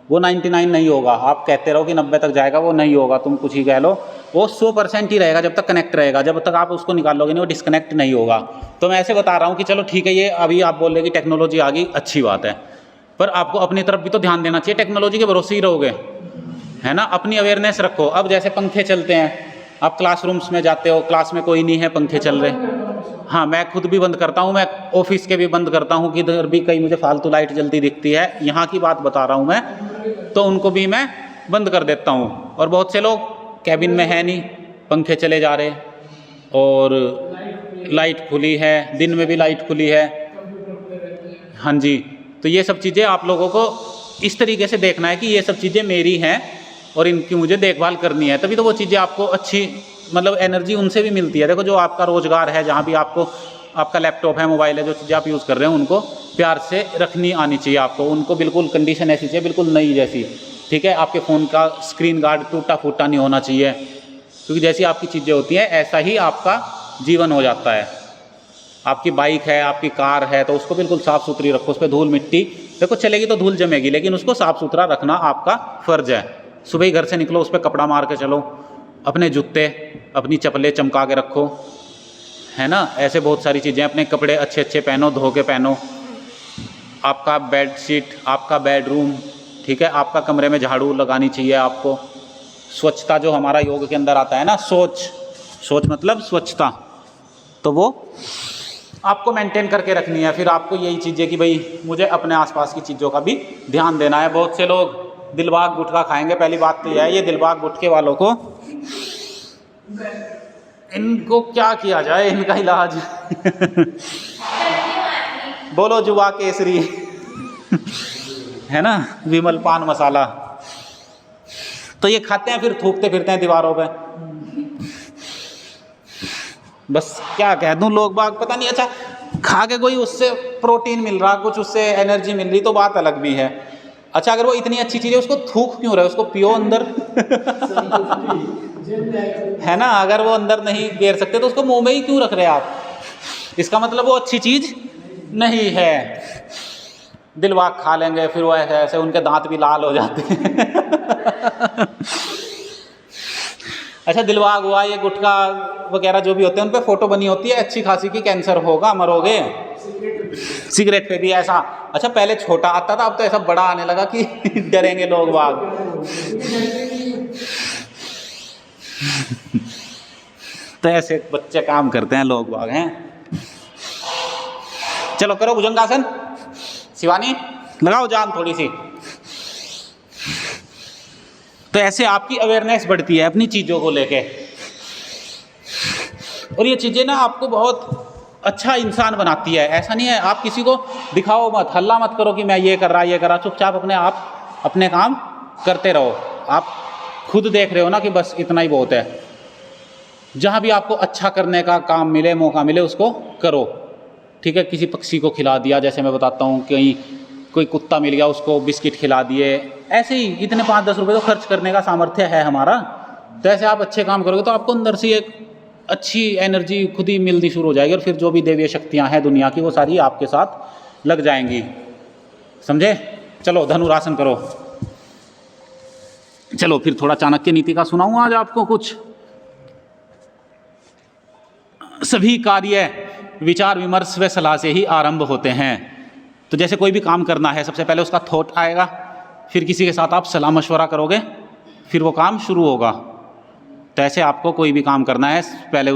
वो 99 नहीं होगा। आप कहते रहो कि 90 तक जाएगा, वो नहीं होगा, तुम कुछ ही कह लो, वो 100% ही रहेगा जब तक कनेक्ट रहेगा। जब तक आप उसको निकाल लोगे नहीं वो डिस्कनेक्ट नहीं होगा। तो मैं ऐसे बता रहा हूँ कि चलो ठीक है, ये अभी आप बोल रहे कि टेक्नोलॉजी आ गई, अच्छी बात है, पर आपको अपनी तरफ भी तो ध्यान देना चाहिए। टेक्नोलॉजी के भरोसे ही रहोगे, है ना, अपनी अवेयरनेस रखो। अब जैसे पंखे चलते हैं, आप क्लासरूम्स में जाते हो, क्लास में कोई नहीं है, पंखे चल रहे, हाँ मैं खुद भी बंद करता हूँ, मैं ऑफिस के भी बंद करता हूँ कि इधर भी कहीं मुझे फालतू लाइट जलती दिखती है, यहाँ की बात बता रहा हूँ मैं, तो उनको भी मैं बंद कर देता हूँ। और बहुत से लोग कैबिन में है नहीं, पंखे चले जा रहे और लाइट खुली है, दिन में भी लाइट खुली है, हाँ जी। तो ये सब चीज़ें आप लोगों को इस तरीके से देखना है कि ये सब चीज़ें मेरी हैं और इनकी मुझे देखभाल करनी है, तभी तो वो चीज़ें आपको अच्छी मतलब एनर्जी उनसे भी मिलती है। देखो जो आपका रोज़गार है, जहाँ भी आपको आपका लैपटॉप है, मोबाइल है, जो चीज़ें आप यूज़ कर रहे हो उनको प्यार से रखनी आनी चाहिए आपको, उनको बिल्कुल कंडीशन ऐसी चाहिए, बिल्कुल नई जैसी, ठीक है। आपके फ़ोन का स्क्रीन गार्ड टूटा फूटा नहीं होना चाहिए, क्योंकि जैसी आपकी चीज़ें होती हैं ऐसा ही आपका जीवन हो जाता है। आपकी बाइक है, आपकी कार है, तो उसको बिल्कुल साफ़ सुथरी रखो, उस पर धूल मिट्टी, देखो चलेगी तो धूल जमेगी, लेकिन उसको साफ़ सुथरा रखना आपका फ़र्ज़ है। सुबह ही घर से निकलो उस पर कपड़ा मार के चलो, अपने जूते अपनी चप्पलें चमका के रखो, है ना। ऐसे बहुत सारी चीज़ें, अपने कपड़े अच्छे अच्छे पहनो, धो के पहनो। आपका बेडशीट, आपका बेडरूम, ठीक है, आपका कमरे में झाड़ू लगानी चाहिए आपको। स्वच्छता जो हमारा योग के अंदर आता है ना, सोच मतलब स्वच्छता, तो वो आपको मेंटेन करके रखनी है। फिर आपको यही चीज़ें कि भाई मुझे अपने आसपास की चीज़ों का भी ध्यान देना है। बहुत से लोग दिलबाग गुटखा खाएंगे, पहली बात तो यह है, ये दिलबाग गुटखे वालों को इनको क्या किया जाए, इनका इलाज बोलो जुबा केसरी है ना, विमल पान मसाला, तो ये खाते हैं फिर थूकते फिरते हैं दीवारों पे। बस क्या कह दूं, लोग बाग पता नहीं, अच्छा खा के कोई उससे प्रोटीन मिल रहा, कुछ उससे एनर्जी मिल रही तो बात अलग भी है। अच्छा अगर वो इतनी अच्छी चीज़ है उसको थूक क्यों रहे, उसको पियो अंदर है ना। अगर वो अंदर नहीं गेर सकते तो उसको मुंह में ही क्यों रख रहे हैं आप, इसका मतलब वो अच्छी चीज़ नहीं है। दिलबाग खा लेंगे फिर वो ऐसे ऐसे उनके दांत भी लाल हो जाते हैं अच्छा दिलबाग हुआ, ये गुटखा वगैरह जो भी होते हैं उन पे फोटो बनी होती है अच्छी खासी की, कैंसर होगा मरोगे। सिगरेट पे भी ऐसा, अच्छा पहले छोटा आता था, अब तो ऐसा बड़ा आने लगा कि डरेंगे लोग बाग तो ऐसे बच्चे काम करते हैं लोग बाग हैं। चलो करो भुजंगासन, शिवानी लगाओ जान थोड़ी सी। तो ऐसे आपकी अवेयरनेस बढ़ती है अपनी चीज़ों को लेके, और ये चीज़ें ना आपको बहुत अच्छा इंसान बनाती है। ऐसा नहीं है, आप किसी को दिखाओ मत, हल्ला मत करो कि मैं ये कर रहा, चुपचाप अपने आप अपने काम करते रहो। आप खुद देख रहे हो ना कि बस इतना ही बहुत है, जहाँ भी आपको अच्छा करने का काम मिले, मौका मिले, उसको करो। ठीक है, किसी पक्षी को खिला दिया, जैसे मैं बताता हूँ, कहीं कोई कुत्ता मिल गया उसको बिस्किट खिला दिए, ऐसे ही इतने 5-10 रुपए तो खर्च करने का सामर्थ्य है हमारा। तो ऐसे आप अच्छे काम करोगे तो आपको अंदर से एक अच्छी एनर्जी खुद ही मिलनी शुरू हो जाएगी, और फिर जो भी दैवीय शक्तियाँ हैं दुनिया की वो सारी आपके साथ लग जाएंगी। समझे? चलो धनुरासन करो। चलो फिर थोड़ा चाणक्य नीति का सुनाऊँ आज आपको कुछ। सभी कार्य विचार विमर्श व सलाह से ही आरंभ होते हैं। तो जैसे कोई भी काम करना है, सबसे पहले उसका थॉट आएगा, फिर किसी के साथ आप सलाह मशवरा करोगे, फिर वो काम शुरू होगा। तो ऐसे आपको कोई भी काम करना है, पहले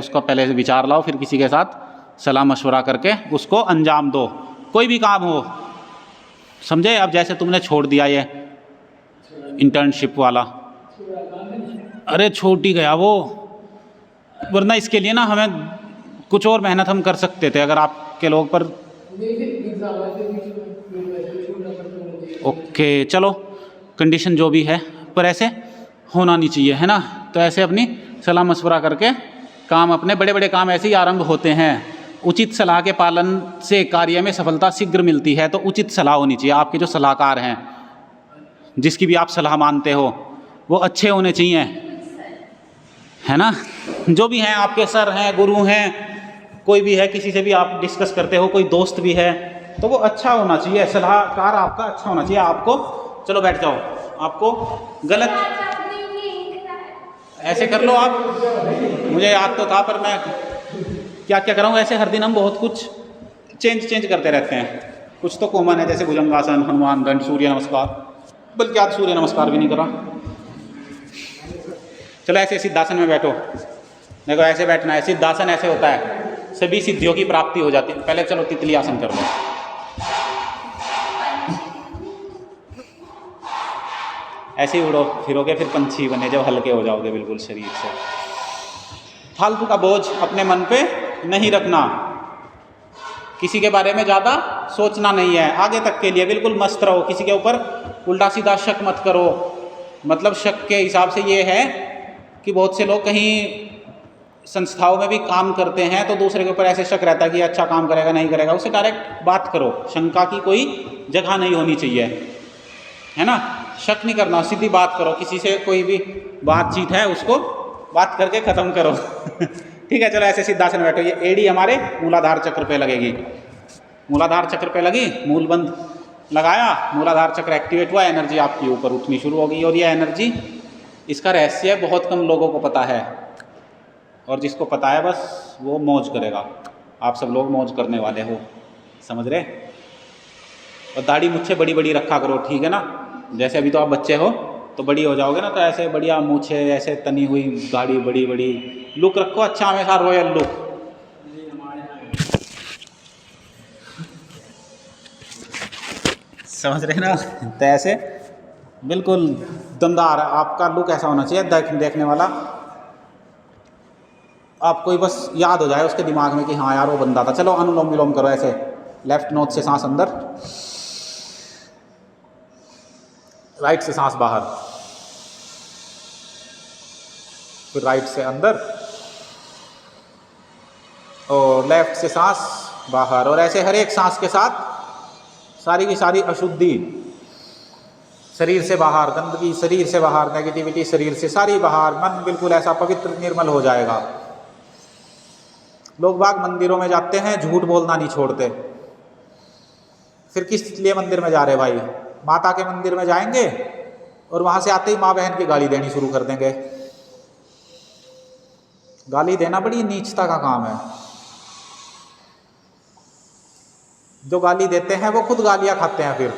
विचार लाओ, फिर किसी के साथ सलाह मशवरा करके उसको अंजाम दो, कोई भी काम हो। समझे? अब जैसे तुमने छोड़ दिया ये इंटर्नशिप वाला, अरे छूट ही गया वो, वरना इसके लिए ना हमें कुछ और मेहनत हम कर सकते थे अगर आपके लोग पर। ओके चलो, कंडीशन जो भी है, पर ऐसे होना नहीं चाहिए, है ना? तो ऐसे अपनी सलाह मशवरा करके काम, अपने बड़े बड़े काम ऐसे ही आरंभ होते हैं। उचित सलाह के पालन से कार्य में सफलता शीघ्र मिलती है। तो उचित सलाह होनी चाहिए। आपके जो सलाहकार हैं, जिसकी भी आप सलाह मानते हो, वो अच्छे होने चाहिए, है ना? जो भी हैं आपके सर हैं, गुरु हैं, कोई भी है, किसी से भी आप डिस्कस करते हो, कोई दोस्त भी है, तो वो अच्छा होना चाहिए, सलाहकार आपका अच्छा होना चाहिए। आपको, चलो बैठ जाओ, आपको गलत ऐसे कर लो आप, मुझे याद तो था पर मैं क्या क्या कराऊँ। ऐसे हर दिन हम बहुत कुछ चेंज करते रहते हैं। कुछ तो कॉमन है, जैसे भुजंगासन, हनुमान दंड, सूर्य नमस्कार, बल्कि आज सूर्य नमस्कार भी नहीं करा। चलो ऐसे सिद्धासन में बैठो। देखो ऐसे बैठना है, सिद्धासन ऐसे होता है, सभी सिद्धियों की प्राप्ति हो जाती है। पहले चलो तितली आसन कर लो। ऐसे ही उड़ो फिरोगे, फिर पंछी बने जब हल्के हो जाओगे बिल्कुल शरीर से। फालतू का बोझ अपने मन पे नहीं रखना, किसी के बारे में ज़्यादा सोचना नहीं है, आगे तक के लिए बिल्कुल मस्त रहो। किसी के ऊपर उल्टा सीधा शक मत करो। मतलब शक के हिसाब से ये है कि बहुत से लोग कहीं संस्थाओं में भी काम करते हैं तो दूसरे के ऊपर ऐसे शक रहता है कि अच्छा काम करेगा नहीं करेगा, उससे डायरेक्ट बात करो। शंका की कोई जगह नहीं होनी चाहिए, है ना? शक नहीं करना, सीधी बात करो। किसी से कोई भी बातचीत है उसको बात करके ख़त्म करो। ठीक है, चलो ऐसे सिद्धासन में बैठो। ये एडी हमारे मूलाधार चक्र पे लगेगी। मूलाधार चक्र पे लगी, मूलबंध लगाया, मूलाधार चक्र एक्टिवेट हुआ, एनर्जी आपकी ऊपर उठनी शुरू हो गई। और ये एनर्जी, इसका रहस्य बहुत कम लोगों को पता है, और जिसको पता है बस वो मौज करेगा। आप सब लोग मौज करने वाले हो, समझ रहे? और दाढ़ी मुच्छे बड़ी बड़ी रखा करो, ठीक है ना? जैसे अभी तो आप बच्चे हो, तो बड़ी हो जाओगे ना तो ऐसे बढ़िया मूछे, ऐसे तनी हुई दाढ़ी, बड़ी बड़ी लुक रखो, अच्छा हमेशा रॉयल लुक। समझ रहे ना? तो ऐसे बिल्कुल दमदार आपका लुक ऐसा होना चाहिए, देखने वाला आपको ही बस याद हो जाए उसके दिमाग में कि हाँ यार वो बंदा था। चलो अनुलोम विलोम करो। ऐसे लेफ्ट नोज से सांस अंदर, राइट से सांस बाहर, फिर राइट से अंदर और लेफ्ट से सांस बाहर। और ऐसे हर एक सांस के साथ सारी की सारी अशुद्धि शरीर से बाहर, गंदगी शरीर से बाहर, नेगेटिविटी शरीर से सारी बाहर, मन बिल्कुल ऐसा पवित्र निर्मल हो जाएगा। लोग बाग मंदिरों में जाते हैं, झूठ बोलना नहीं छोड़ते। फिर किस लिए मंदिर में जा रहे भाई? माता के मंदिर में जाएंगे और वहां से आते ही माँ बहन की गाली देनी शुरू कर देंगे। गाली देना बड़ी नीचता का काम है। जो गाली देते हैं वो खुद गालियां खाते हैं। फिर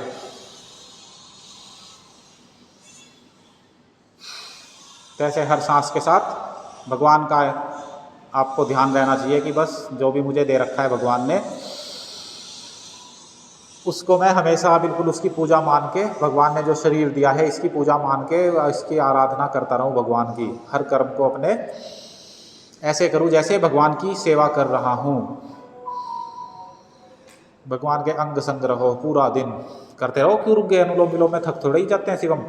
तो ऐसे हर सांस के साथ भगवान का आपको ध्यान रहना चाहिए कि बस जो भी मुझे दे रखा है भगवान ने, उसको मैं हमेशा बिल्कुल उसकी पूजा मान के, भगवान ने जो शरीर दिया है इसकी पूजा मान के इसकी आराधना करता रहूं भगवान की। हर कर्म को अपने ऐसे करूं जैसे भगवान की सेवा कर रहा हूं। भगवान के अंग संग रहो, पूरा दिन करते रहो। क्यों रुक गए? अनुलोम विलोम में थक थोड़े ही जाते हैं शिवम,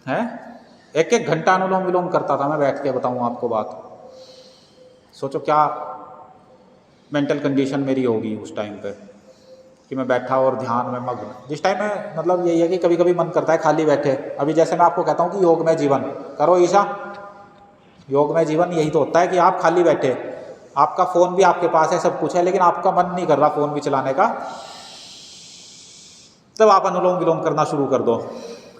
है? एक एक घंटा अनुलोम विलोम करता था मैं बैठ के, बताऊँ आपको बात। सोचो क्या मेंटल कंडीशन मेरी होगी उस टाइम पे कि मैं बैठा और ध्यान में मग्न। जिस टाइम में मतलब यही है कि कभी कभी मन करता है खाली बैठे। अभी जैसे मैं आपको कहता हूँ कि योग में जीवन करो ईशा, योग में जीवन यही तो होता है कि आप खाली बैठे, आपका फ़ोन भी आपके पास है, सब कुछ है, लेकिन आपका मन नहीं कर रहा फ़ोन भी चलाने का, तब आप अनुलोम विलोम करना शुरू कर दो।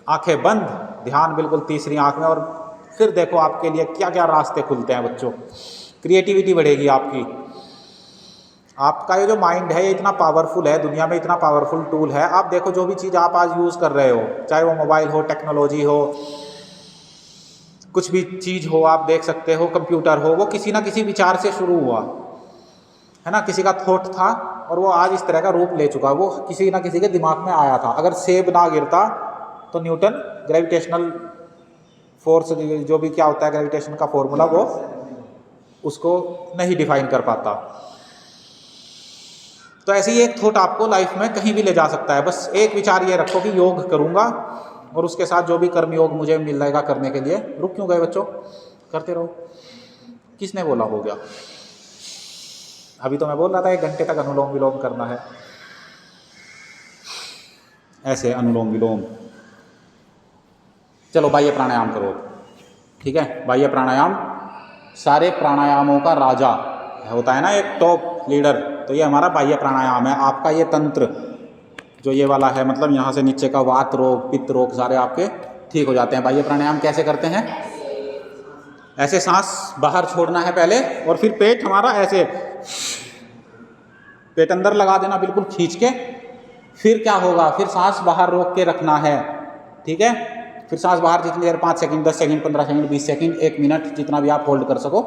आंखें बंद, ध्यान बिल्कुल तीसरी आंख में, और फिर देखो आपके लिए क्या क्या रास्ते खुलते हैं बच्चों। क्रिएटिविटी बढ़ेगी आपकी। आपका ये जो माइंड है ये इतना पावरफुल है, दुनिया में इतना पावरफुल टूल है। आप देखो जो भी चीज़ आप आज यूज़ कर रहे हो, चाहे वो मोबाइल हो, टेक्नोलॉजी हो, कुछ भी चीज़ हो, आप देख सकते हो, कंप्यूटर हो, वो किसी ना किसी विचार से शुरू हुआ है ना। किसी का थॉट था और वो आज इस तरह का रूप ले चुका, वो किसी ना किसी के दिमाग में आया था। अगर सेब ना गिरता तो न्यूटन ग्रेविटेशनल फोर्स, जो भी क्या होता है ग्रेविटेशन का फॉर्मूला, वो उसको नहीं डिफाइन कर पाता। तो ऐसे ही एक थॉट आपको लाइफ में कहीं भी ले जा सकता है। बस एक विचार ये रखो कि योग करूँगा और उसके साथ जो भी कर्म योग मुझे मिल जाएगा करने के लिए। रुक क्यों गए बच्चों, करते रहो। किसने बोला हो गया? अभी तो मैं बोल रहा था 1 घंटे तक अनुलोम विलोम करना है, ऐसे अनुलोम विलोम। चलो बाह्य प्राणायाम करो, ठीक है। बाह्य प्राणायाम सारे प्राणायामों का राजा होता है ना, एक टॉप लीडर, तो ये हमारा बाह्य प्राणायाम है। आपका ये तंत्र जो ये वाला है, मतलब यहाँ से नीचे का वात रोग, पित्त रोग सारे आपके ठीक हो जाते हैं। बाह्य प्राणायाम कैसे करते हैं? ऐसे सांस बाहर छोड़ना है पहले, और फिर पेट हमारा ऐसे, पेट अंदर लगा देना बिल्कुल खींच के। फिर क्या होगा, फिर सांस बाहर रोक के रखना है, ठीक है। फिर सांस बाहर जितनी देर, 5 second, 10 second, 15 second, 20 second, 1 minute, जितना भी आप होल्ड कर सको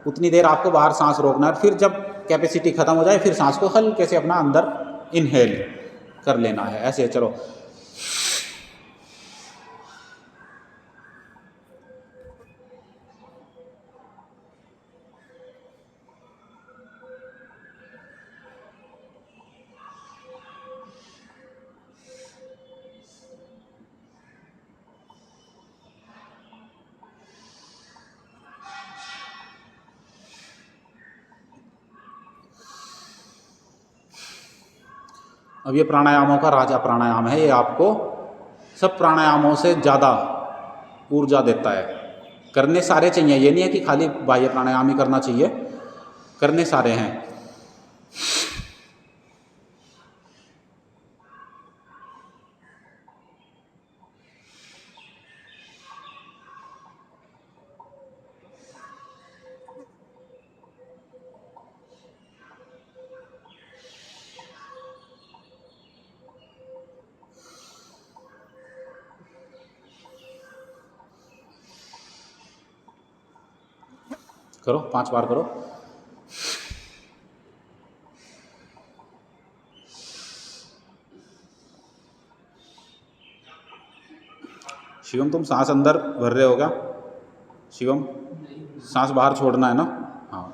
उतनी देर आपको बाहर सांस रोकना है। फिर जब कैपेसिटी खत्म हो जाए फिर सांस को हल्के से अपना अंदर इनहेल कर लेना है। ऐसे चलो, अब ये प्राणायामों का राजा प्राणायाम है। ये आपको सब प्राणायामों से ज़्यादा ऊर्जा देता है। करने सारे चाहिए, ये नहीं है कि खाली बाह्य प्राणायाम ही करना चाहिए, करने सारे हैं। करो, 5 बार करो। शिवम तुम सांस अंदर भर रहे हो क्या? शिवम सांस बाहर छोड़ना है ना? हाँ।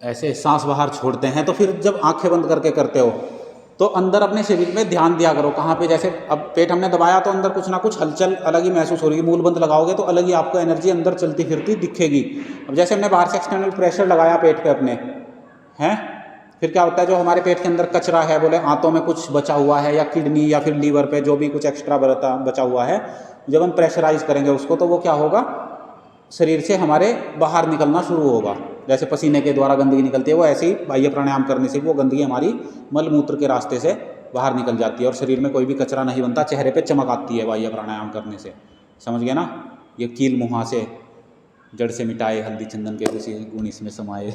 ऐसे सांस बाहर छोड़ते हैं तो फिर जब आंखें बंद करके करते हो तो अंदर अपने शरीर में ध्यान दिया करो। कहाँ पे? जैसे अब पेट हमने दबाया तो अंदर कुछ ना कुछ हलचल अलग ही महसूस हो रही है। मूल बंद लगाओगे तो अलग ही आपको एनर्जी अंदर चलती फिरती दिखेगी। अब जैसे हमने बाहर से एक्सटर्नल प्रेशर लगाया पेट पे अपने, हैं, फिर क्या होता है, जो हमारे पेट के अंदर कचरा है, बोले आंतों में कुछ बचा हुआ है या किडनी या फिर लीवर पे जो भी कुछ एक्स्ट्रा बचा हुआ है, जब हम प्रेशराइज करेंगे उसको तो वो क्या होगा, शरीर से हमारे बाहर निकलना शुरू होगा। जैसे पसीने के द्वारा गंदगी निकलती है, वो ऐसे ही बाह्य प्राणायाम करने से वो गंदगी हमारी मल मूत्र के रास्ते से बाहर निकल जाती है और शरीर में कोई भी कचरा नहीं बनता, चेहरे पे चमक आती है बाह्य प्राणायाम करने से। समझ गए ना? ये कील मुँहा से जड़ से मिटाए, हल्दी चंदन के किसी गुण इसमें समाए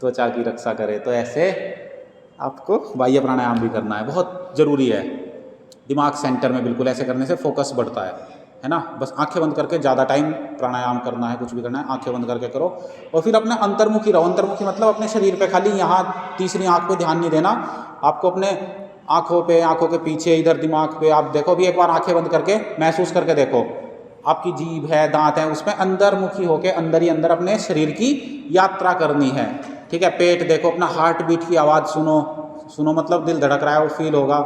त्वचा की रक्षा करे। तो ऐसे आपको बाह्य प्राणायाम भी करना है, बहुत ज़रूरी है। दिमाग सेंटर में बिल्कुल ऐसे करने से फोकस बढ़ता है ना। बस आंखें बंद करके ज़्यादा टाइम प्राणायाम करना है, कुछ भी करना है आंखें बंद करके करो। और फिर अपने अंतर्मुखी रहो। अंतर्मुखी मतलब अपने शरीर पे, खाली यहाँ तीसरी आंख पे ध्यान नहीं देना, आपको अपने आँखों पे, आँखों के पीछे, इधर दिमाग पे। आप देखो भी एक बार आंखें बंद करके महसूस करके देखो, आपकी जीभ है, दांत है, उसमें अंदरमुखी होके अंदर ही अंदर अपने शरीर की यात्रा करनी है। ठीक है, पेट देखो, अपना हार्ट बीट की आवाज़ सुनो। सुनो मतलब दिल धड़क रहा है वो फील होगा।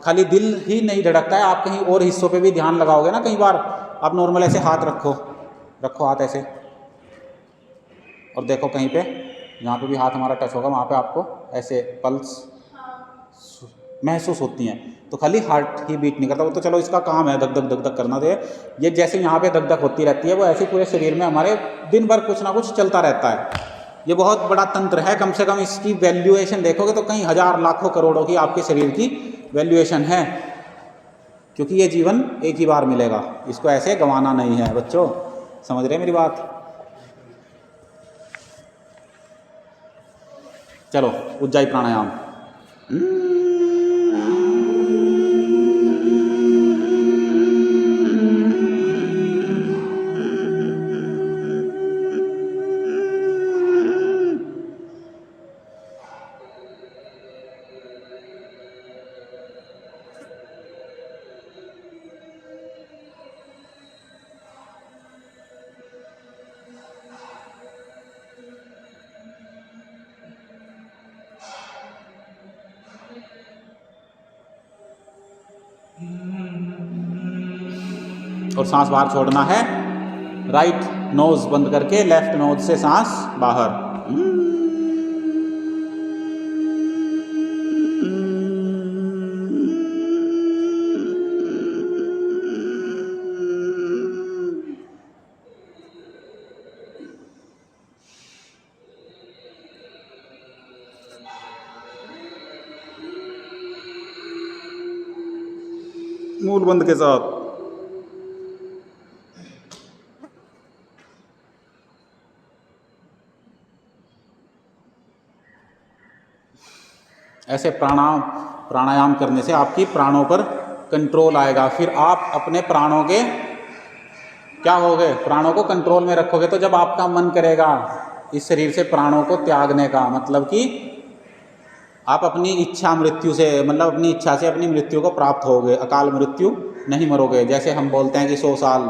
खाली दिल ही नहीं धड़कता है, आप कहीं और हिस्सों पे भी ध्यान लगाओगे ना। कई बार आप नॉर्मल ऐसे हाथ रखो, रखो हाथ ऐसे, और देखो कहीं पे जहाँ पे भी हाथ हमारा टच होगा वहाँ पे आपको ऐसे पल्स महसूस होती हैं। तो खाली हार्ट ही बीट नहीं करता, वो तो चलो इसका काम है धक धक धक धक करना। दे ये जैसे यहाँ पे धक धक होती रहती है, वो ऐसे पूरे शरीर में हमारे दिन भर कुछ ना कुछ चलता रहता है। ये बहुत बड़ा तंत्र है। कम से कम इसकी वैल्यूएशन देखोगे तो कई हज़ार लाखों करोड़ों की आपके शरीर की वैल्यूएशन है, क्योंकि ये जीवन एक ही बार मिलेगा, इसको ऐसे गंवाना नहीं है। बच्चों समझ रहे हैं मेरी बात? चलो उज्जाई प्राणायाम। और सांस बाहर छोड़ना है, राइट नोज बंद करके लेफ्ट नोज से सांस बाहर। मूड बंद के साथ। ऐसे प्राणायाम करने से आपकी प्राणों पर कंट्रोल आएगा। फिर आप अपने प्राणों के क्या होगे, प्राणों को कंट्रोल में रखोगे। तो जब आपका मन करेगा इस शरीर से प्राणों को त्यागने का, मतलब कि आप अपनी इच्छा मृत्यु से, मतलब अपनी इच्छा से अपनी मृत्यु को प्राप्त होगे। अकाल मृत्यु नहीं मरोगे। जैसे हम बोलते हैं कि 100 साल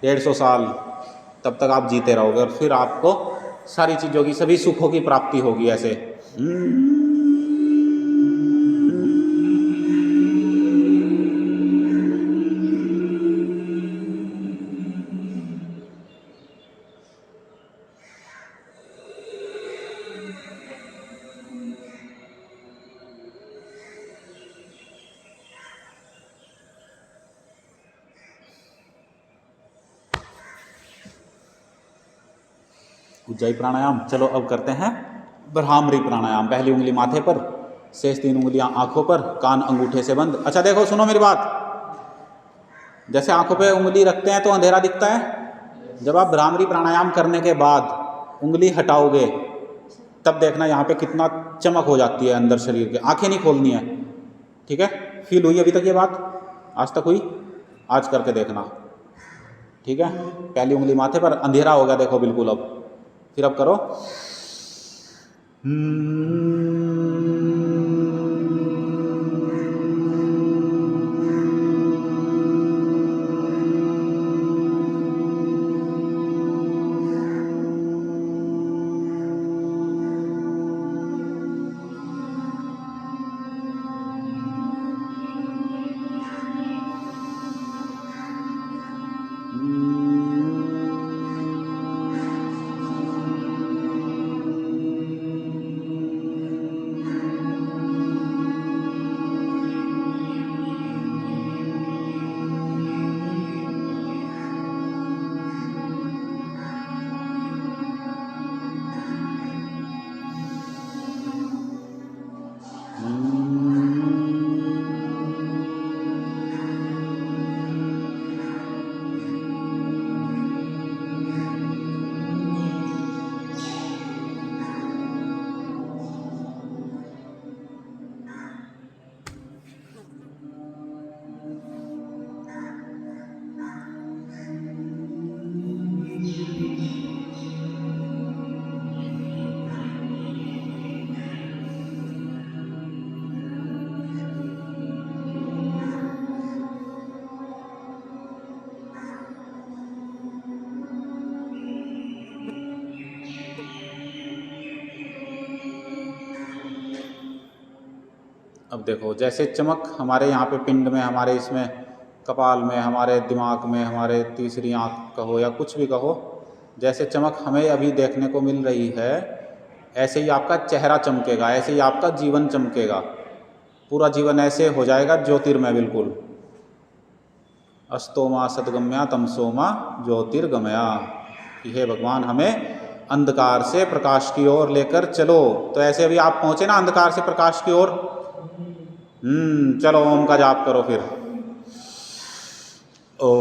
150 साल तब तक आप जीते रहोगे, और फिर आपको सारी चीज़ों की, सभी सुखों की प्राप्ति होगी। ऐसे उज्जाई प्राणायाम। चलो अब करते हैं भ्रामरी प्राणायाम। पहली उंगली माथे पर, शेष 3 उंगलियां आंखों पर, कान अंगूठे से बंद। अच्छा देखो, सुनो मेरी बात। जैसे आंखों पे उंगली रखते हैं तो अंधेरा दिखता है। जब आप भ्रामरी प्राणायाम करने के बाद उंगली हटाओगे तब देखना यहाँ पे कितना चमक हो जाती है अंदर शरीर के। आंखें नहीं खोलनी है, ठीक है? फील हुई अभी तक ये बात? आज तक हुई? आज करके देखना, ठीक है? पहली उंगली माथे पर, अंधेरा होगा देखो बिल्कुल। अब फिर अब करो। अब देखो जैसे चमक हमारे यहाँ पे पिंड में, हमारे इसमें कपाल में, हमारे दिमाग में, हमारे तीसरी आँख कहो या कुछ भी कहो, जैसे चमक हमें अभी देखने को मिल रही है, ऐसे ही आपका चेहरा चमकेगा, ऐसे ही आपका जीवन चमकेगा। पूरा जीवन ऐसे हो जाएगा ज्योतिर्मय बिल्कुल। अस्तोमा सद्गम्या तमसोमा ज्योतिर्गमया, कि हे भगवान हमें अंधकार से प्रकाश की ओर लेकर चलो। तो ऐसे अभी आप पहुँचे ना अंधकार से प्रकाश की ओर, चलो ओम का जाप करो फिर। ओ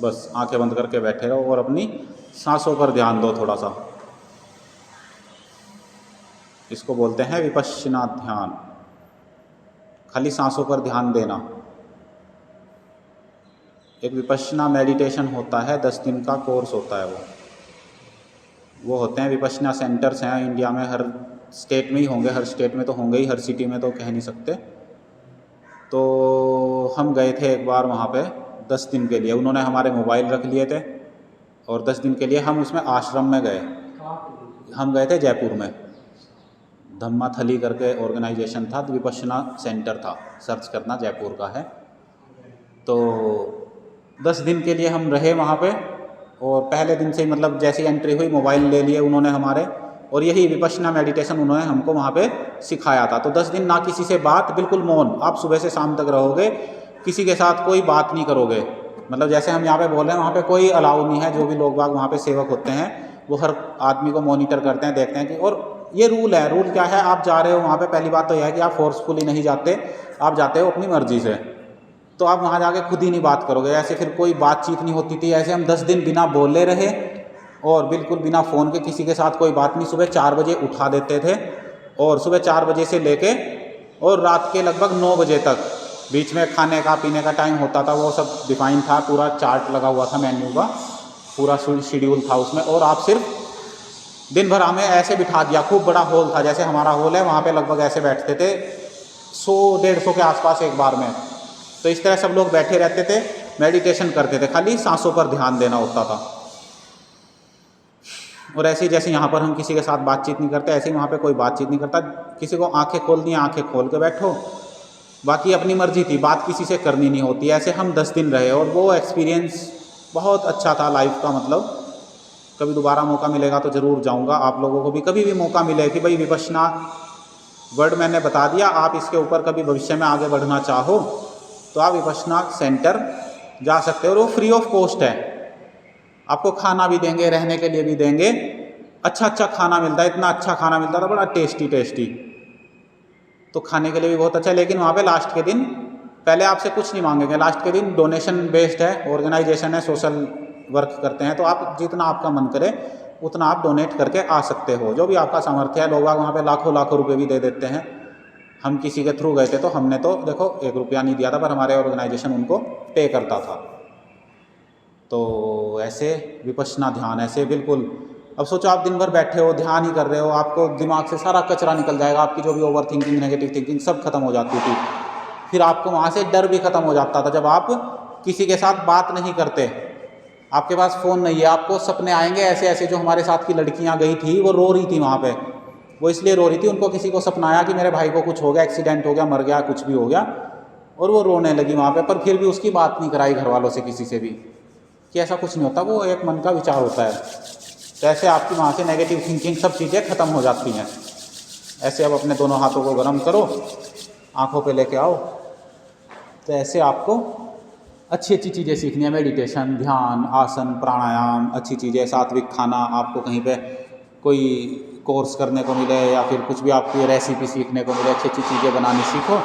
बस आंखें बंद करके बैठे रहो और अपनी सांसों पर ध्यान दो थोड़ा सा। इसको बोलते हैं विपश्यना ध्यान, खाली सांसों पर ध्यान देना। एक विपश्यना मेडिटेशन होता है, 10 दिन का कोर्स होता है वो होते हैं विपश्यना सेंटर्स हैं इंडिया में, हर स्टेट में ही होंगे, हर स्टेट में तो होंगे ही, हर सिटी में तो कह नहीं सकते। तो हम गए थे एक बार वहाँ पे 10 दिन के लिए, उन्होंने हमारे मोबाइल रख लिए थे और 10 दिन के लिए हम उसमें आश्रम में गए। हम गए थे जयपुर में, धम्माथली करके ऑर्गेनाइजेशन था, विपश्यना सेंटर था, सर्च करना जयपुर का है। तो 10 दिन के लिए हम रहे वहाँ पे और पहले दिन से ही मतलब जैसे ही एंट्री हुई मोबाइल ले लिए उन्होंने हमारे, और यही विपश्यना मेडिटेशन उन्होंने हमको वहाँ पे सिखाया था। तो 10 दिन ना किसी से बात, बिल्कुल मौन, आप सुबह से शाम तक रहोगे, किसी के साथ कोई बात नहीं करोगे। मतलब जैसे हम यहाँ पे बोल रहे हैं वहाँ पे कोई अलाउ नहीं है, जो भी लोग बाग वहाँ पे सेवक होते हैं वो हर आदमी को मॉनिटर करते हैं, देखते हैं कि, और ये रूल है। रूल क्या है, आप जा रहे हो वहाँ पे, पहली बात तो यह है कि आप फोर्सफुली नहीं जाते, आप जाते हो अपनी मर्जी से। तो आप वहाँ जाके खुद ही नहीं बात करोगे, ऐसे फिर कोई बातचीत नहीं होती थी। ऐसे हम 10 दिन बिना बोले रहे और बिल्कुल बिना फ़ोन के, किसी के साथ कोई बात नहीं। सुबह 4 बजे उठा देते थे और सुबह 4 बजे से लेके और रात के लगभग 9 बजे तक, बीच में खाने का पीने का टाइम होता था, वो सब डिफाइन था, पूरा चार्ट लगा हुआ था, मेन्यू का पूरा शेड्यूल था उसमें। और आप सिर्फ दिन भर हमें ऐसे बिठा दिया, खूब बड़ा हॉल था, जैसे हमारा हॉल है, वहाँ पे लगभग ऐसे बैठते थे 100-150 के आसपास एक बार में। तो इस तरह सब लोग बैठे रहते थे, मेडिटेशन करते थे, खाली सांसों पर ध्यान देना होता था। और ऐसे ही जैसे यहाँ पर हम किसी के साथ बातचीत नहीं करते, ऐसे ही वहाँ पे कोई बातचीत नहीं करता। किसी को आंखें खोल दी, आंखें खोल के बैठो, बाकी अपनी मर्जी थी, बात किसी से करनी नहीं होती। ऐसे हम 10 दिन रहे और वो एक्सपीरियंस बहुत अच्छा था लाइफ का। मतलब कभी दोबारा मौका मिलेगा तो ज़रूर जाऊँगा। आप लोगों को भी कभी भी मौका मिले कि भाई विपश्यना वर्ड मैंने बता दिया, आप इसके ऊपर कभी भविष्य में आगे बढ़ना चाहो तो आप विपश्यना सेंटर जा सकते हो, और वो फ्री ऑफ कॉस्ट है। आपको खाना भी देंगे, रहने के लिए भी देंगे, अच्छा अच्छा खाना मिलता है, इतना अच्छा खाना मिलता था, बड़ा टेस्टी। तो खाने के लिए भी बहुत अच्छा है। लेकिन वहाँ पे लास्ट के दिन पहले आपसे कुछ नहीं मांगेंगे, लास्ट के दिन डोनेशन बेस्ड है, ऑर्गेनाइजेशन है, सोशल वर्क करते हैं। तो आप जितना आपका मन करे उतना आप डोनेट करके आ सकते हो, जो भी आपका सामर्थ्य है। लोग वहाँ पे लाखों रुपए भी दे देते हैं। हम किसी के थ्रू गए थे तो हमने तो देखो 1 रुपया नहीं दिया था, पर हमारे ऑर्गेनाइजेशन उनको पे करता था। तो ऐसे विपश्यना ध्यान ऐसे बिल्कुल, अब सोचो आप दिन भर बैठे हो, ध्यान ही कर रहे हो, आपको दिमाग से सारा कचरा निकल जाएगा, आपकी जो भी ओवर थिंकिंग, नेगेटिव थिंकिंग सब खत्म हो जाती थी। फिर आपको वहाँ से डर भी खत्म हो जाता था। जब आप किसी के साथ बात नहीं करते, आपके पास फ़ोन नहीं है, आपको सपने आएंगे ऐसे ऐसे। जो हमारे साथ की लड़कियाँ गई थी वो रो रही थी वहाँ पे, वो इसलिए रो रही थी, उनको किसी को सपना आया कि मेरे भाई को कुछ हो गया, एक्सीडेंट हो गया, मर गया, कुछ भी हो गया, और वो रोने लगी वहाँ पे। पर फिर भी उसकी बात नहीं कराई घर वालों से, किसी से भी, कि ऐसा कुछ नहीं होता, वो एक मन का विचार होता है। तो ऐसे आपकी वहाँ से नेगेटिव थिंकिंग सब चीज़ें ख़त्म हो जाती हैं। ऐसे अब अपने दोनों हाथों को गर्म करो, आँखों पे लेके आओ तो ऐसे आपको अच्छी अच्छी चीज़ें सीखनी है, मेडिटेशन, ध्यान, आसन, प्राणायाम, अच्छी चीज़ें, सात्विक खाना, आपको कहीं पे कोई कोर्स करने को मिले या फिर कुछ भी आपको रेसिपी सीखने को मिले, अच्छी अच्छी चीज़ें बनानी सीखो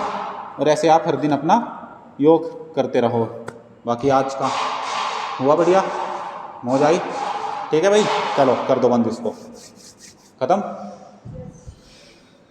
और ऐसे आप हर दिन अपना योग करते रहो। बाकी आज का हुआ बढ़िया, मौज आई, ठीक है भाई, चलो कर दो बंद इसको, ख़त्म।